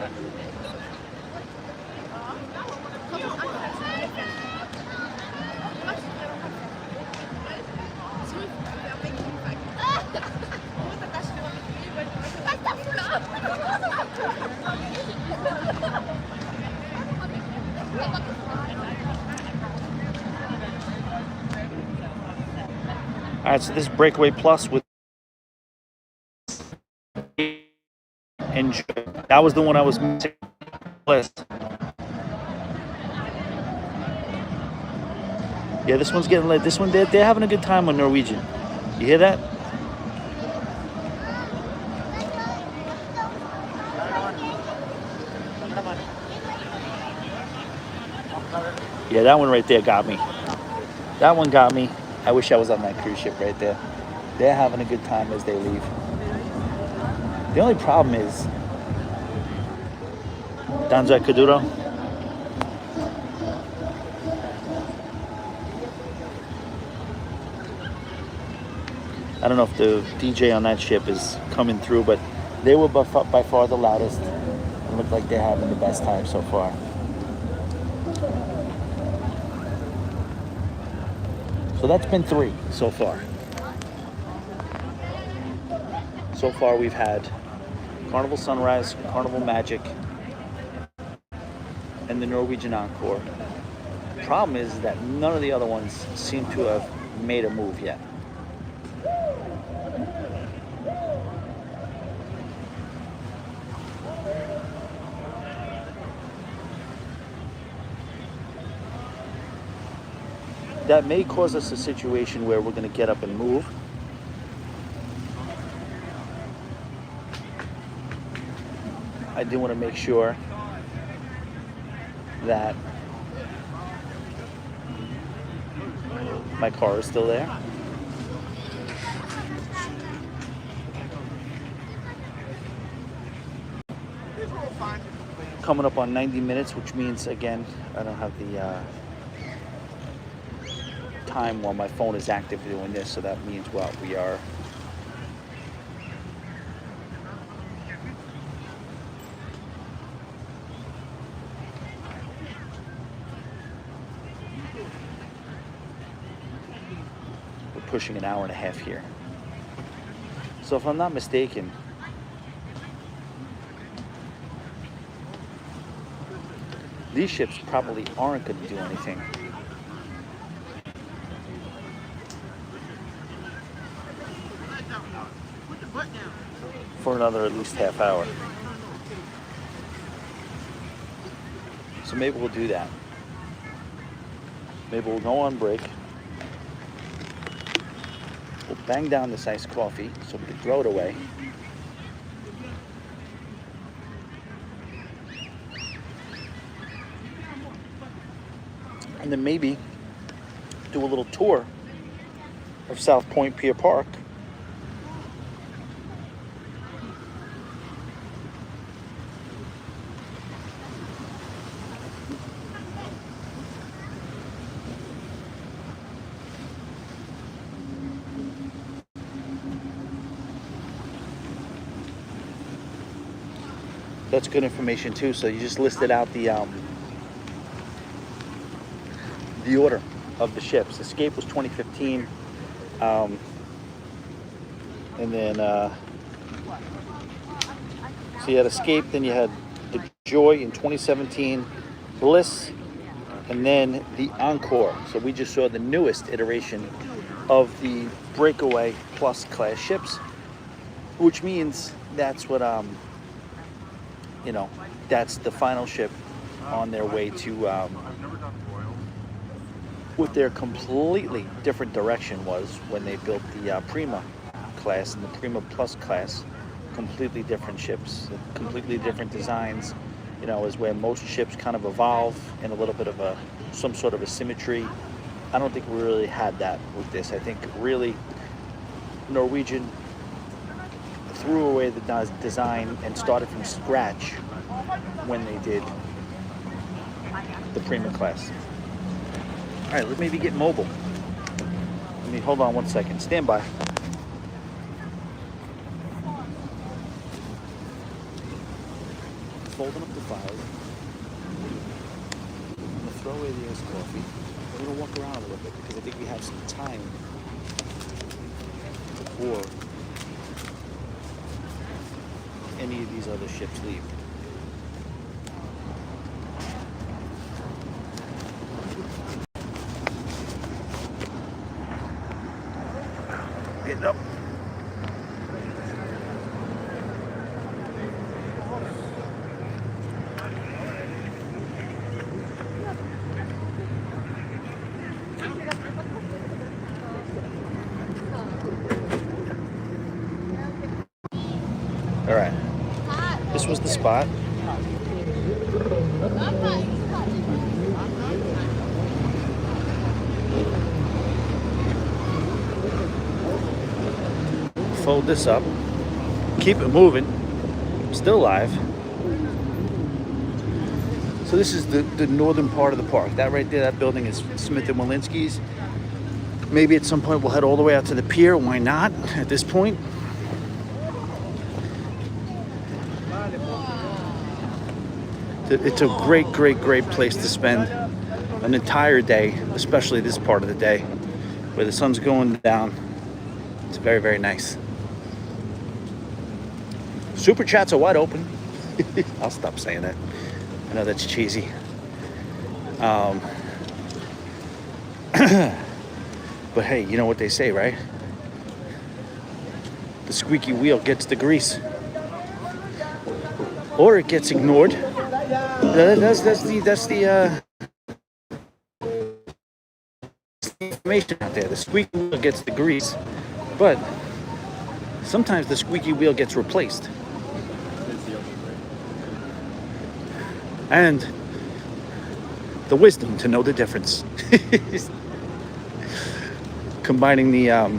All right, so this Breakaway Plus with Enjoy. That was the one I was missing. List. Yeah, this one's getting late. This one, they're having a good time on Norwegian. You hear that? Yeah, that one right there got me. That one got me. I wish I was on that cruise ship right there. They're having a good time as they leave. The only problem is Danza Kuduro. I don't know if the DJ on that ship is coming through, but they were by far the loudest. It looked like they're having the best time so far. So that's been 3 so far. So far we've had Carnival Sunrise, Carnival Magic, and the Norwegian Encore. Problem is that none of the other ones seem to have made a move yet. That may cause us a situation where we're going to get up and move. I do want to make sure that my car is still there. Coming up on 90 minutes, which means, again, I don't have the time while my phone is active doing this, so that means what we are pushing an hour and a half here. So if I'm not mistaken, these ships probably aren't going to do anything for another at least half hour. So maybe we'll do that. Maybe we'll go on break. We'll bang down this iced coffee so we can throw it away. And then maybe do a little tour of South Point Pier Park. That's good information too. So you just listed out the order of the ships. Escape was 2015, and then so you had Escape, then you had the Joy in 2017, Bliss, and then the Encore. So we just saw the newest iteration of the Breakaway Plus class ships, which means that's what you know, that's the final ship on their way to what their completely different direction was when they built the Prima class and the Prima Plus class. Completely different ships, completely different designs. You know, is where most ships kind of evolve in a little bit of some sort of a symmetry. I don't think we really had that with this. I think really Norwegian threw away the design and started from scratch when they did the Prima class. All right, let's maybe get mobile. Let me hold on one second. Stand by. Folding up the files. I'm gonna throw away the iced coffee. We're gonna walk around a little bit because I think we have some time before any of these other ships leave. Getting up. All right. This was the spot. Fold this up. Keep it moving. Still alive. So this is the northern part of the park. That right there, that building is Smith & Wollensky's. Maybe at some point we'll head all the way out to the pier. Why not at this point? It's a great, great, great place to spend an entire day, especially this part of the day where the sun's going down. It's very, very nice. Super chats are wide open. I'll stop saying that. I know that's cheesy. But hey, you know what they say, right? The squeaky wheel gets the grease. Or it gets ignored. That's the information out there. The squeaky wheel gets the grease, but sometimes the squeaky wheel gets replaced. And the wisdom to know the difference. Combining the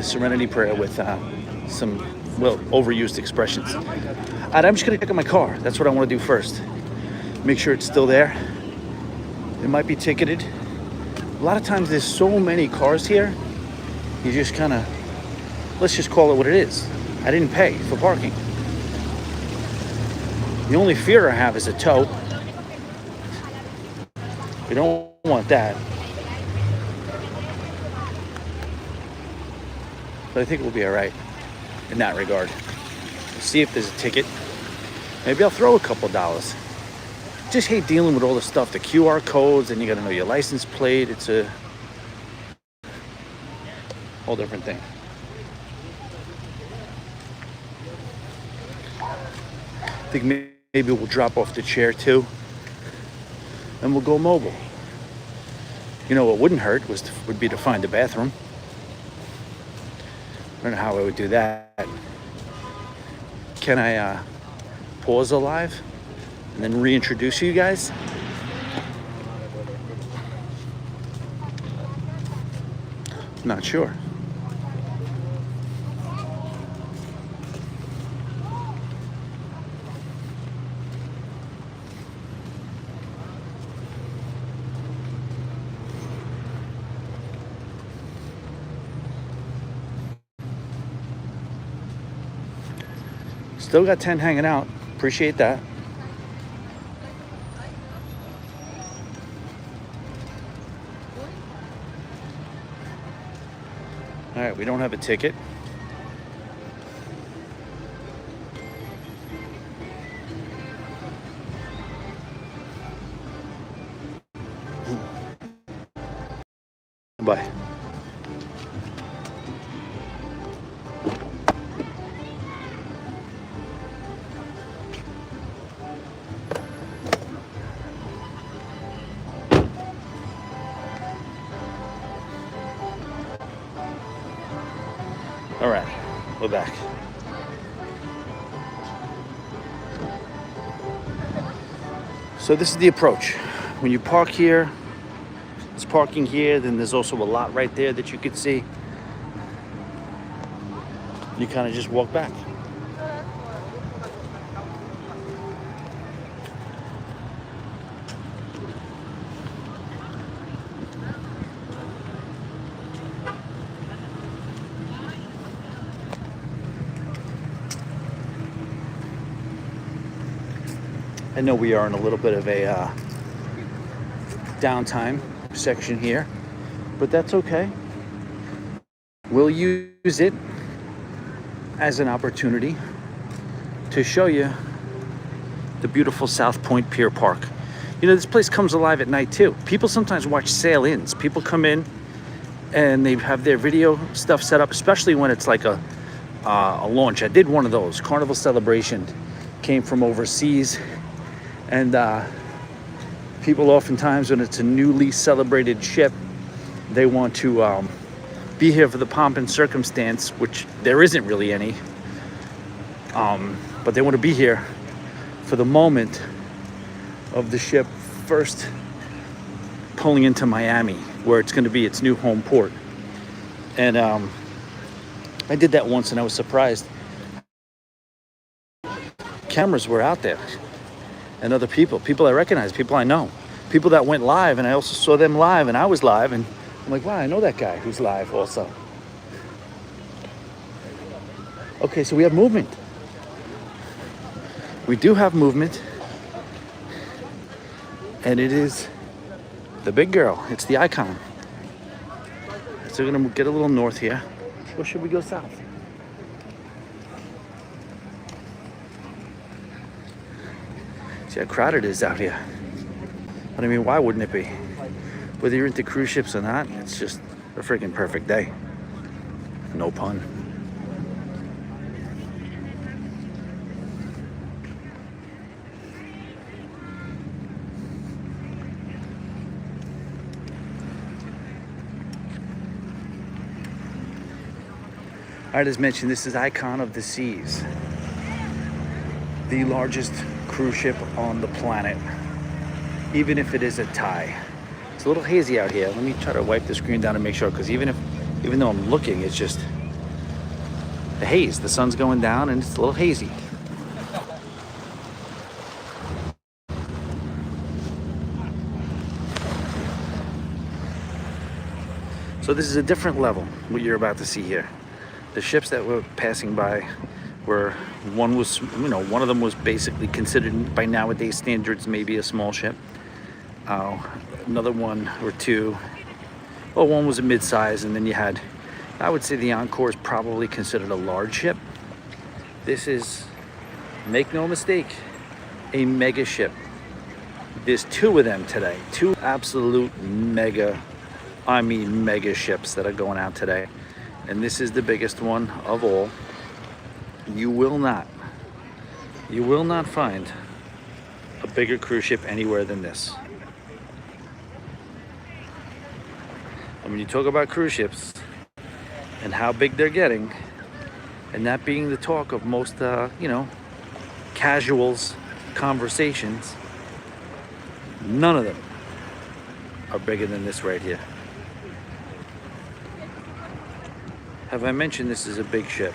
Serenity Prayer with some overused expressions. And I'm just gonna check on my car. That's what I want to do first. Make sure it's still there. It might be ticketed. A lot of times there's so many cars here, you just kind of, let's just call it what it is. I didn't pay for parking. The only fear I have is a tow. We don't want that. But I think we'll be all right in that regard. We'll see if there's a ticket. Maybe I'll throw a couple dollars. Just hate dealing with all the stuff, the QR codes, and you gotta know your license plate. It's a whole different thing. I think maybe we'll drop off the chair too, and we'll go mobile. You know what wouldn't hurt would be to find a bathroom. I don't know how I would do that. Can I pause alive and then reintroduce you guys? Not sure. Still got 10 hanging out. Appreciate that. All right, we don't have a ticket. Bye. All right, we're back. So this is the approach. When you park here, there's parking here, then there's also a lot right there that you could see. You kind of just walk back. I know we are in a little bit of a downtime section here, but that's okay. We'll use it as an opportunity to show you the beautiful South Point Pier Park. You know, this place comes alive at night too. People sometimes watch sail-ins. People come in and they have their video stuff set up, especially when it's like a launch. I did one of those. Carnival Celebration came from overseas, and people oftentimes, when it's a newly celebrated ship, they want to be here for the pomp and circumstance, which there isn't really any. But they want to be here for the moment of the ship first pulling into Miami, where it's going to be its new home port. And I did that once, and I was surprised. Cameras were out there, and other people I recognize, people I know, people that went live, and I also saw them live, and I was live, and I'm like, wow, I know that guy who's live also. Okay, so we have movement. We do have movement, and it is the big girl. It's the Icon. So we're gonna get a little north here. Or should we go south? See how crowded it is out here. But I mean, why wouldn't it be? Whether you're into cruise ships or not, it's just a freaking perfect day. No pun. All right, as mentioned, this is Icon of the Seas, the largest cruise ship on the planet, even if it is a Thai. It's a little hazy out here. Let me try to wipe the screen down and make sure, because even though I'm looking, it's just the haze. The sun's going down and it's a little hazy. So this is a different level, what you're about to see here. The ships that were passing by were, one of them was basically considered by nowadays standards maybe a small ship. Another one or two, well, one was a mid-size, and then you had, I would say the Encore is probably considered a large ship. This is, make no mistake, a mega ship. There's two of them today, two absolute mega ships that are going out today. And this is the biggest one of all. You will not find a bigger cruise ship anywhere than this. And when you talk about cruise ships and how big they're getting, and that being the talk of most, casuals conversations, none of them are bigger than this right here. Have I mentioned this is a big ship?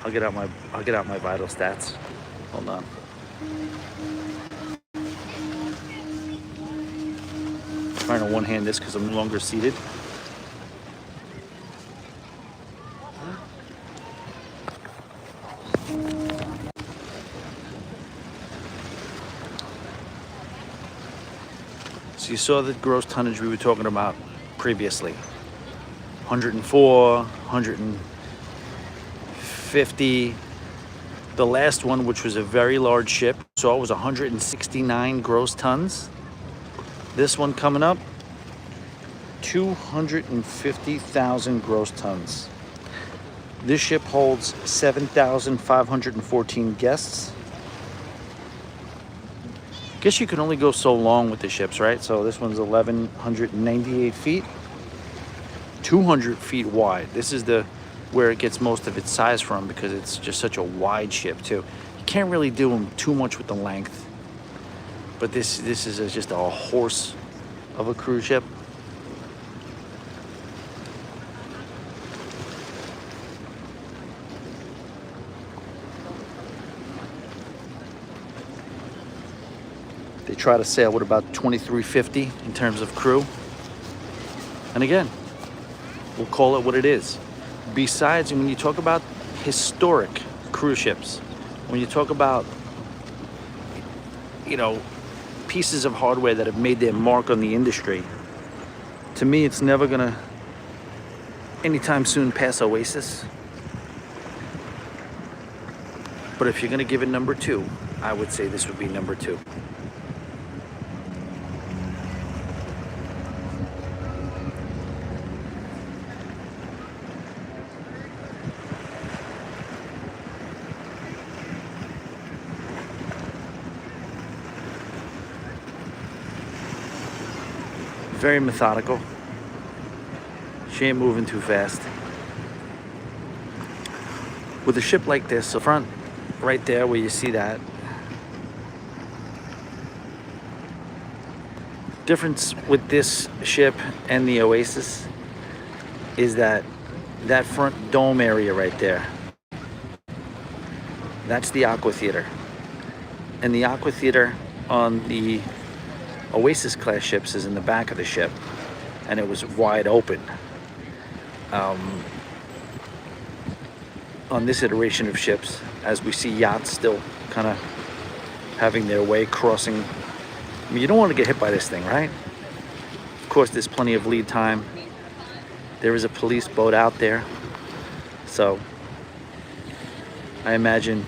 I'll get out my vital stats. Hold on. I'm trying to one-hand this because I'm no longer seated. So you saw the gross tonnage we were talking about previously. 104, 150. The last one, which was a very large ship, saw it was 169 gross tons. This one coming up, 250,000 gross tons. This ship holds 7,514 guests. Guess you can only go so long with the ships, right? So this one's 1,198 feet, 200 feet wide. This is the where it gets most of its size from because it's just such a wide ship too. You can't really do too much with the length, but this is just a horse of a cruise ship. They try to sail with about 2,350 in terms of crew. And again, we'll call it what it is. Besides, when you talk about historic cruise ships, when you talk about, you know, pieces of hardware that have made their mark on the industry, to me, it's never gonna, anytime soon, pass Oasis. But if you're gonna give it number 2, I would say this would be number 2. Very methodical. She ain't moving too fast. With a ship like this, the front right there where you see that, difference with this ship and the Oasis is that front dome area right there, that's the aqua theater. And the aqua theater on the Oasis class ships is in the back of the ship, and it was wide open. On this iteration of ships, as we see yachts still kind of having their way crossing, I mean, you don't want to get hit by this thing, right? Of course, there's plenty of lead time. There is a police boat out there, so I imagine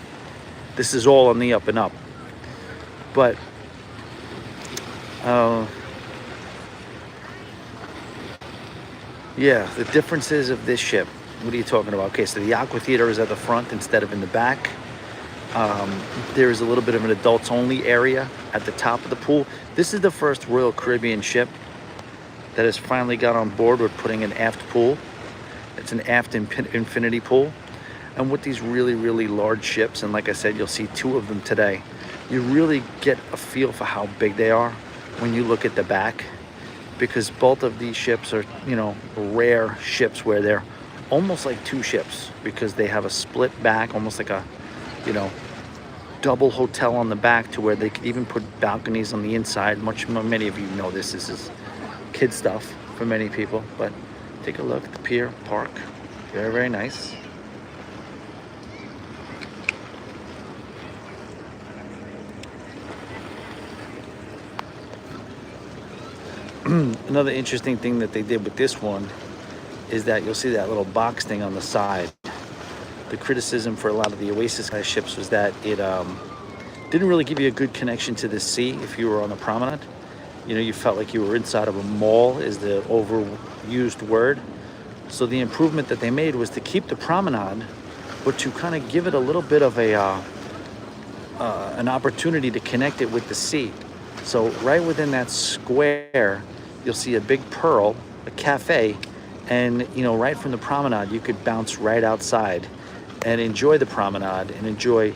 this is all on the up and up. But yeah, the differences of this ship. What are you talking about? Okay, so the aqua theater is at the front instead of in the back. There is a little bit of an adults only area at the top of the pool. This is the first Royal Caribbean ship that has finally got on board with putting an aft pool. It's an aft infinity pool. And with these really, really large ships, and like I said, you'll see 2 of them today, you really get a feel for how big they are when you look at the back, because both of these ships are, you know, rare ships where they're almost like 2 ships because they have a split back, almost like a, you know, double hotel on the back, to where they could even put balconies on the inside. Many of you know this is kid stuff for many people, but take a look at the pier park. Very, very nice. Another interesting thing that they did with this one is that you'll see that little box thing on the side. The criticism for a lot of the Oasis class ships was that it didn't really give you a good connection to the sea if you were on the promenade. You know, you felt like you were inside of a mall, is the overused word. So the improvement that they made was to keep the promenade, but to kind of give it a little bit of a an opportunity to connect it with the sea. So right within that square, you'll see a big pearl, a cafe, and, you know, right from the promenade, you could bounce right outside and enjoy the promenade and enjoy,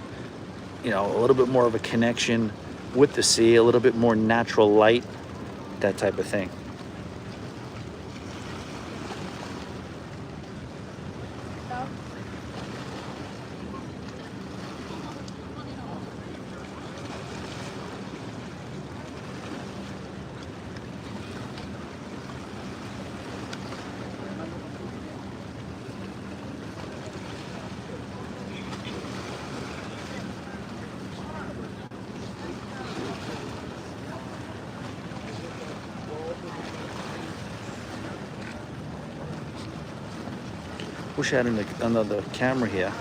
you know, a little bit more of a connection with the sea, a little bit more natural light, that type of thing. Wish I had another camera here.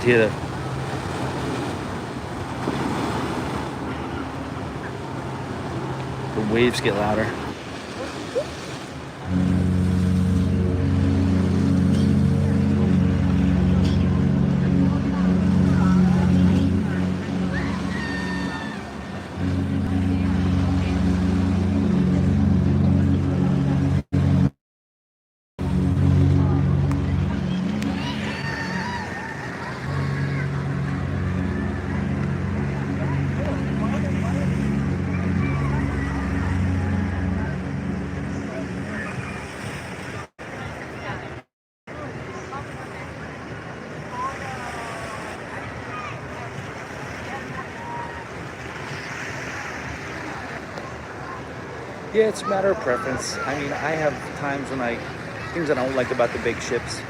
hear the waves get louder. Yeah, it's a matter of preference. I mean, I have times when things I don't like about the big ships,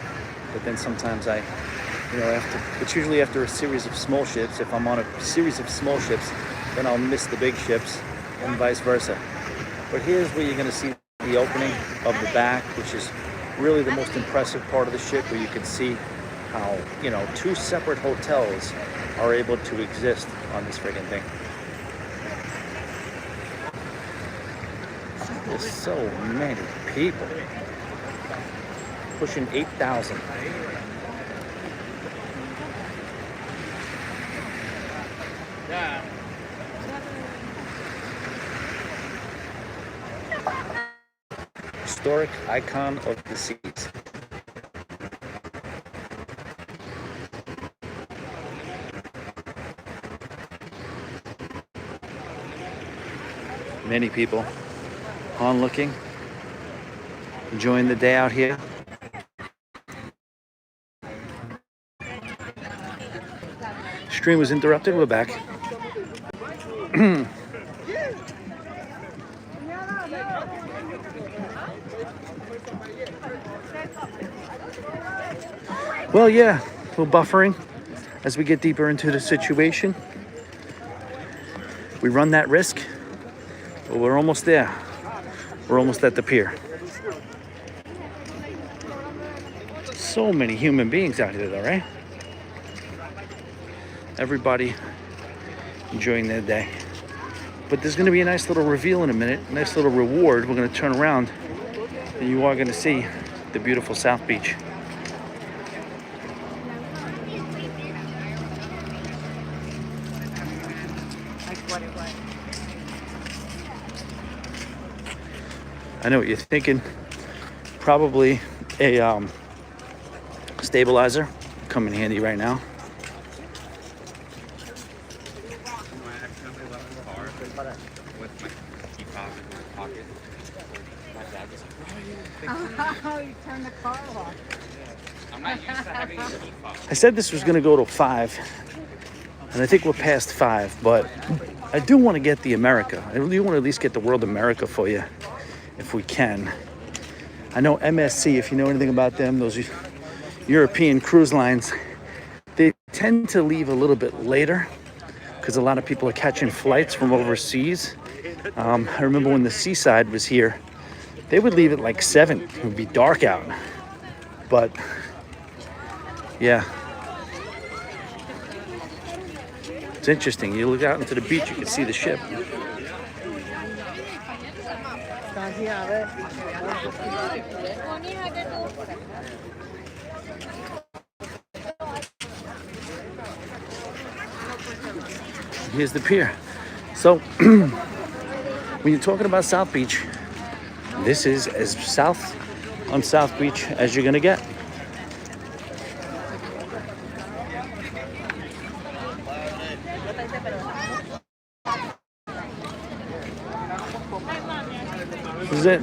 but then sometimes it's usually after a series of small ships. If I'm on a series of small ships, then I'll miss the big ships and vice versa. But here's where you're gonna see the opening of the back, which is really the most impressive part of the ship, where you can see how, two separate hotels are able to exist on this friggin' thing. There's so many people. Pushing 8,000. Historic icon of the seas. Many people onlooking, enjoying the day out here. Stream was interrupted. We're back. Well, yeah, a little buffering as we get deeper into the situation. We run that risk, but we're almost there. We're almost at the pier. So many human beings out here, though, right? Everybody enjoying their day. But there's going to be a nice little reveal in a minute, a nice little reward. We're going to turn around, and you are going to see the beautiful South Beach. I know what you're thinking. Probably a stabilizer come in handy right now. Oh, you turned the car off. I'm not used to having a key fob. I said this was going to go to 5, and I think we're past 5, but I do want to get the America. I do want to at least get the World America for you, if we can. I know MSC, if you know anything about them, those European cruise lines, they tend to leave a little bit later because a lot of people are catching flights from overseas. I remember when the Seaside was here, they would leave at like 7. It would be dark out. But, yeah. It's interesting. You look out into the beach, you can see the ship. Here's the pier. So, when you're talking about South Beach, this is as south on South Beach as you're gonna get. This is it.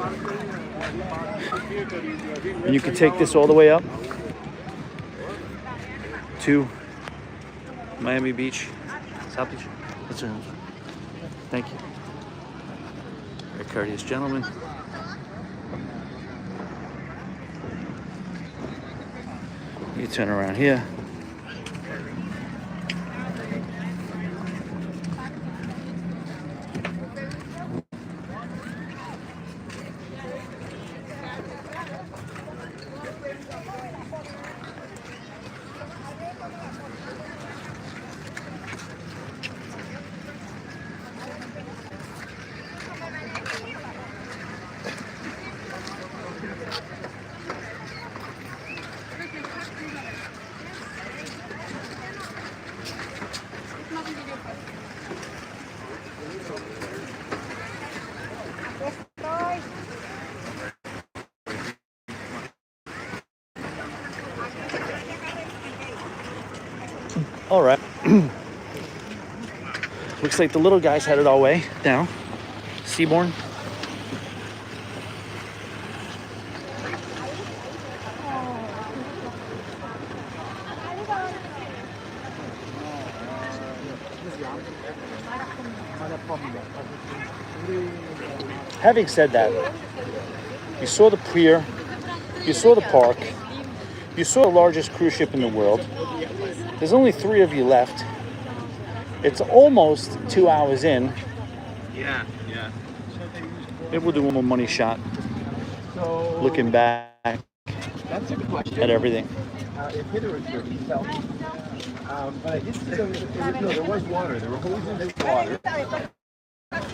And you can take this all the way up to Miami Beach, South Beach. That's right. Thank you. Very courteous gentleman. You turn around here. All right. Looks like the little guy's headed our way now. Seabourn. Having said that, you saw the pier, you saw the park, you saw the largest cruise ship in the world. There's only 3 of you left. It's almost 2 hours in. Yeah. Maybe we'll do one more money shot. Looking back That's a good question. at everything. If Hitler was here, he'd tell me. But I did see there was water. There were hoses of water.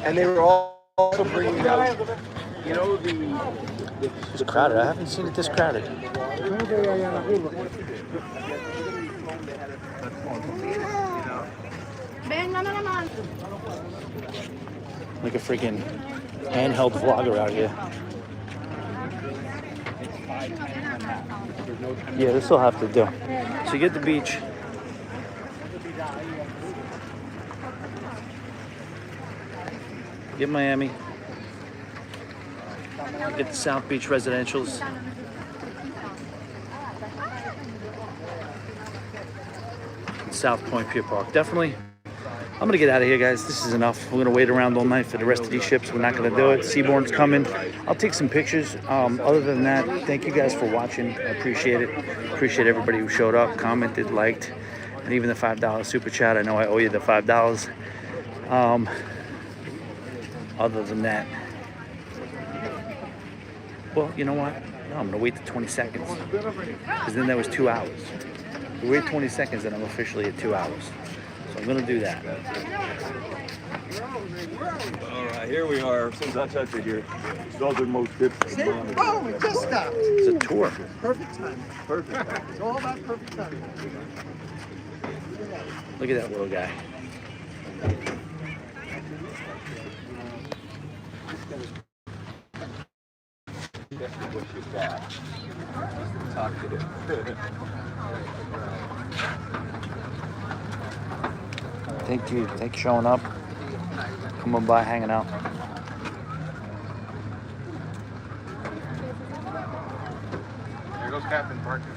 And they were also bringing out, you know, It's crowded. I haven't seen it this crowded. Like a freaking handheld vlogger out here. Yeah, this will have to do. So you get the beach. Get Miami. Get the South Beach residentials. And South Point Pier Park. Definitely. I'm gonna get out of here, guys. This is enough. We're gonna wait around all night for the rest of these ships. We're not gonna do it. Seabourn's coming. I'll take some pictures. Other than that, thank you guys for watching. I appreciate it. Appreciate everybody who showed up, commented, liked, and even the $5 super chat. I know I owe you the $5. Other than that, well, you know what? No, I'm gonna wait the 20 seconds, because then that was 2 hours. We wait 20 seconds, and I'm officially at 2 hours. So I'm gonna do that. All right, here we are. As soon as I touch it here, southernmost tip. oh, we just stopped. It's a tour. Perfect time. Perfect. It's all about perfect timing. Look at that little guy. Thank you. Thanks for showing up. Coming by, hanging out. There goes Captain Parker.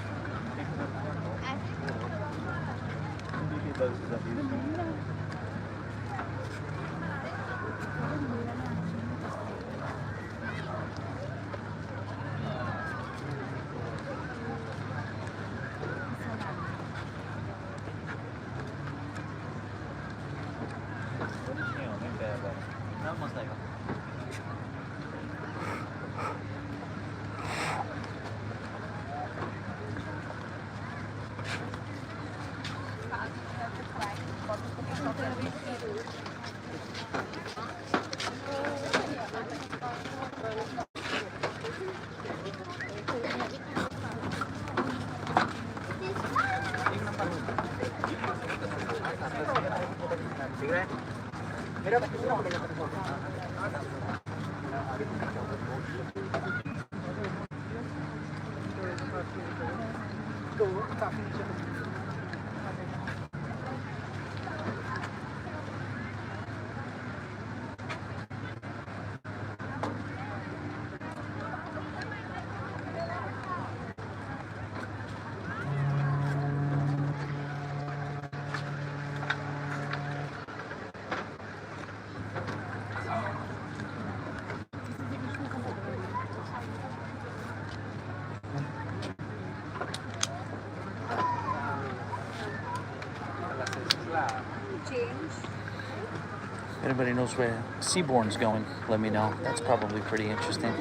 If anybody knows where Seabourn's going, let me know. That's probably pretty interesting.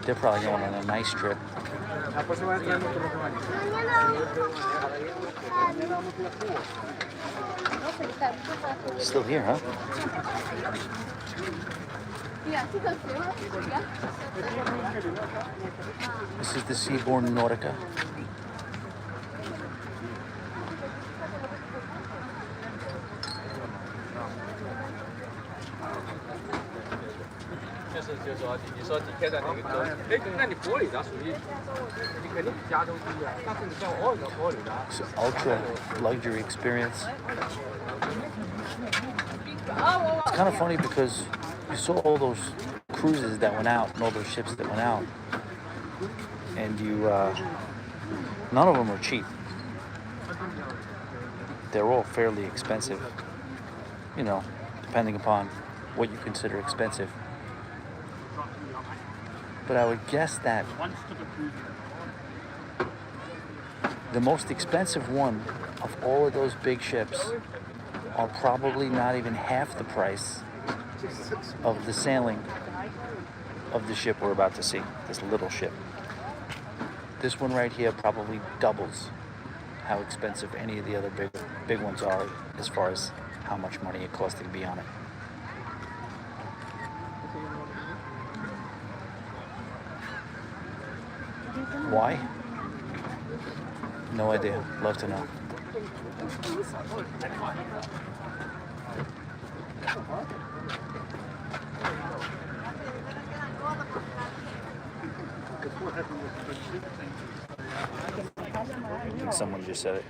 They're probably going on a nice trip. Still here, huh? This is the Seabourn Nautica. 就是说你说底贴在哪个州？哎，那你玻璃的属于你肯定比加州低啊，但是你像欧洲玻璃的。It's an ultra luxury experience. It's kind of funny because you saw all those cruises that went out and all those ships that went out, and none of them are cheap. They're all fairly expensive, you know, depending upon what you consider expensive. But I would guess that the most expensive one of all of those big ships are probably not even half the price of the sailing of the ship we're about to see, this little ship. This one right here probably doubles how expensive any of the other big ones are as far as how much money it costs to be on it. Why? No idea. Love to know. I think someone just said it.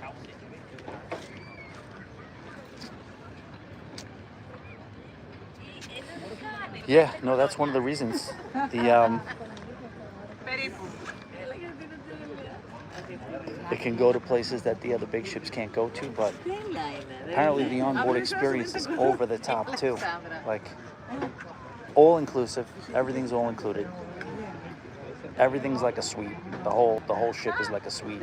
Yeah, no, that's one of the reasons. It can go to places that the other big ships can't go to, but apparently the onboard experience is over the top too. Like all inclusive, everything's all included. Everything's like a suite. The whole ship is like a suite.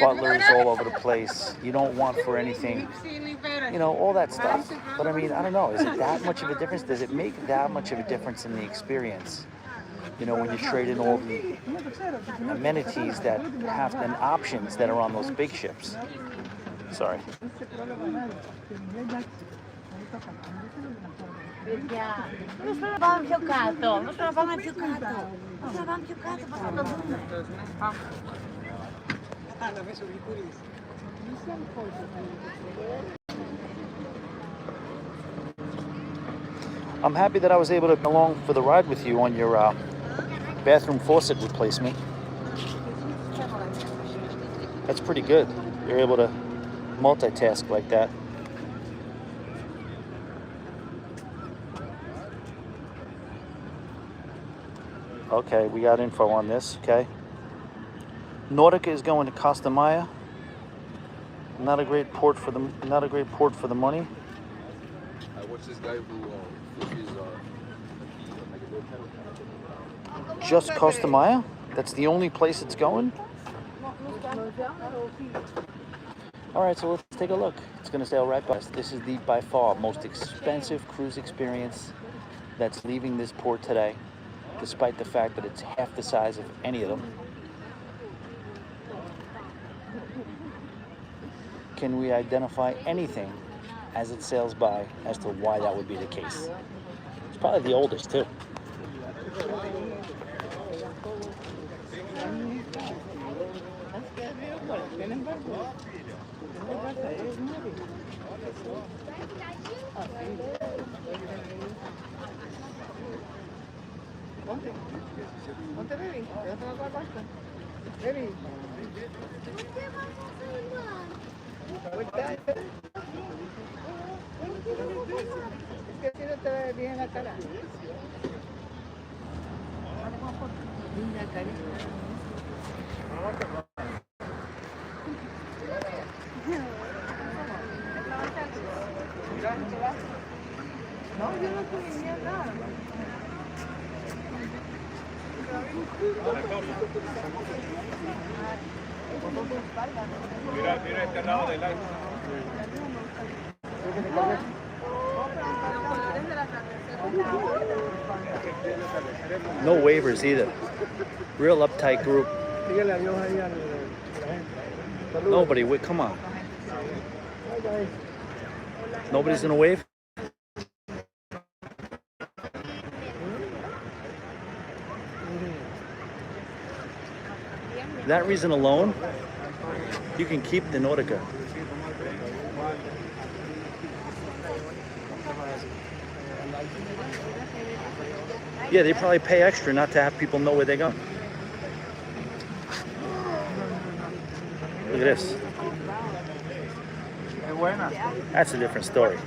Butlers all over the place. You don't want for anything, you know, all that stuff. But I mean, I don't know. Is it that much of a difference? Does it make that much of a difference in the experience? You know, when you trade in all the amenities that have and options that are on those big ships. Sorry. I'm happy that I was able to come along for the ride with you on your bathroom faucet replacement. That's pretty good. You're able to multitask like that. Okay, we got info on this, okay. Nautica is going to Costa Maya. Not a great port for the money. What's this guy who is Just Costa Maya? That's the only place it's going? All right, so let's take a look. It's going to sail right by us. This is the by far most expensive cruise experience that's leaving this port today, despite the fact that it's half the size of any of them. Can we identify anything as it sails by as to why that would be the case? It's probably the oldest too. Mira este lado del aire. No waivers either. Real uptight group. Nobody, wait, come on. Nobody's gonna wave? That reason alone, you can keep the Nautica. Yeah, they probably pay extra not to have people know where they're going. Look at this. That's a different story.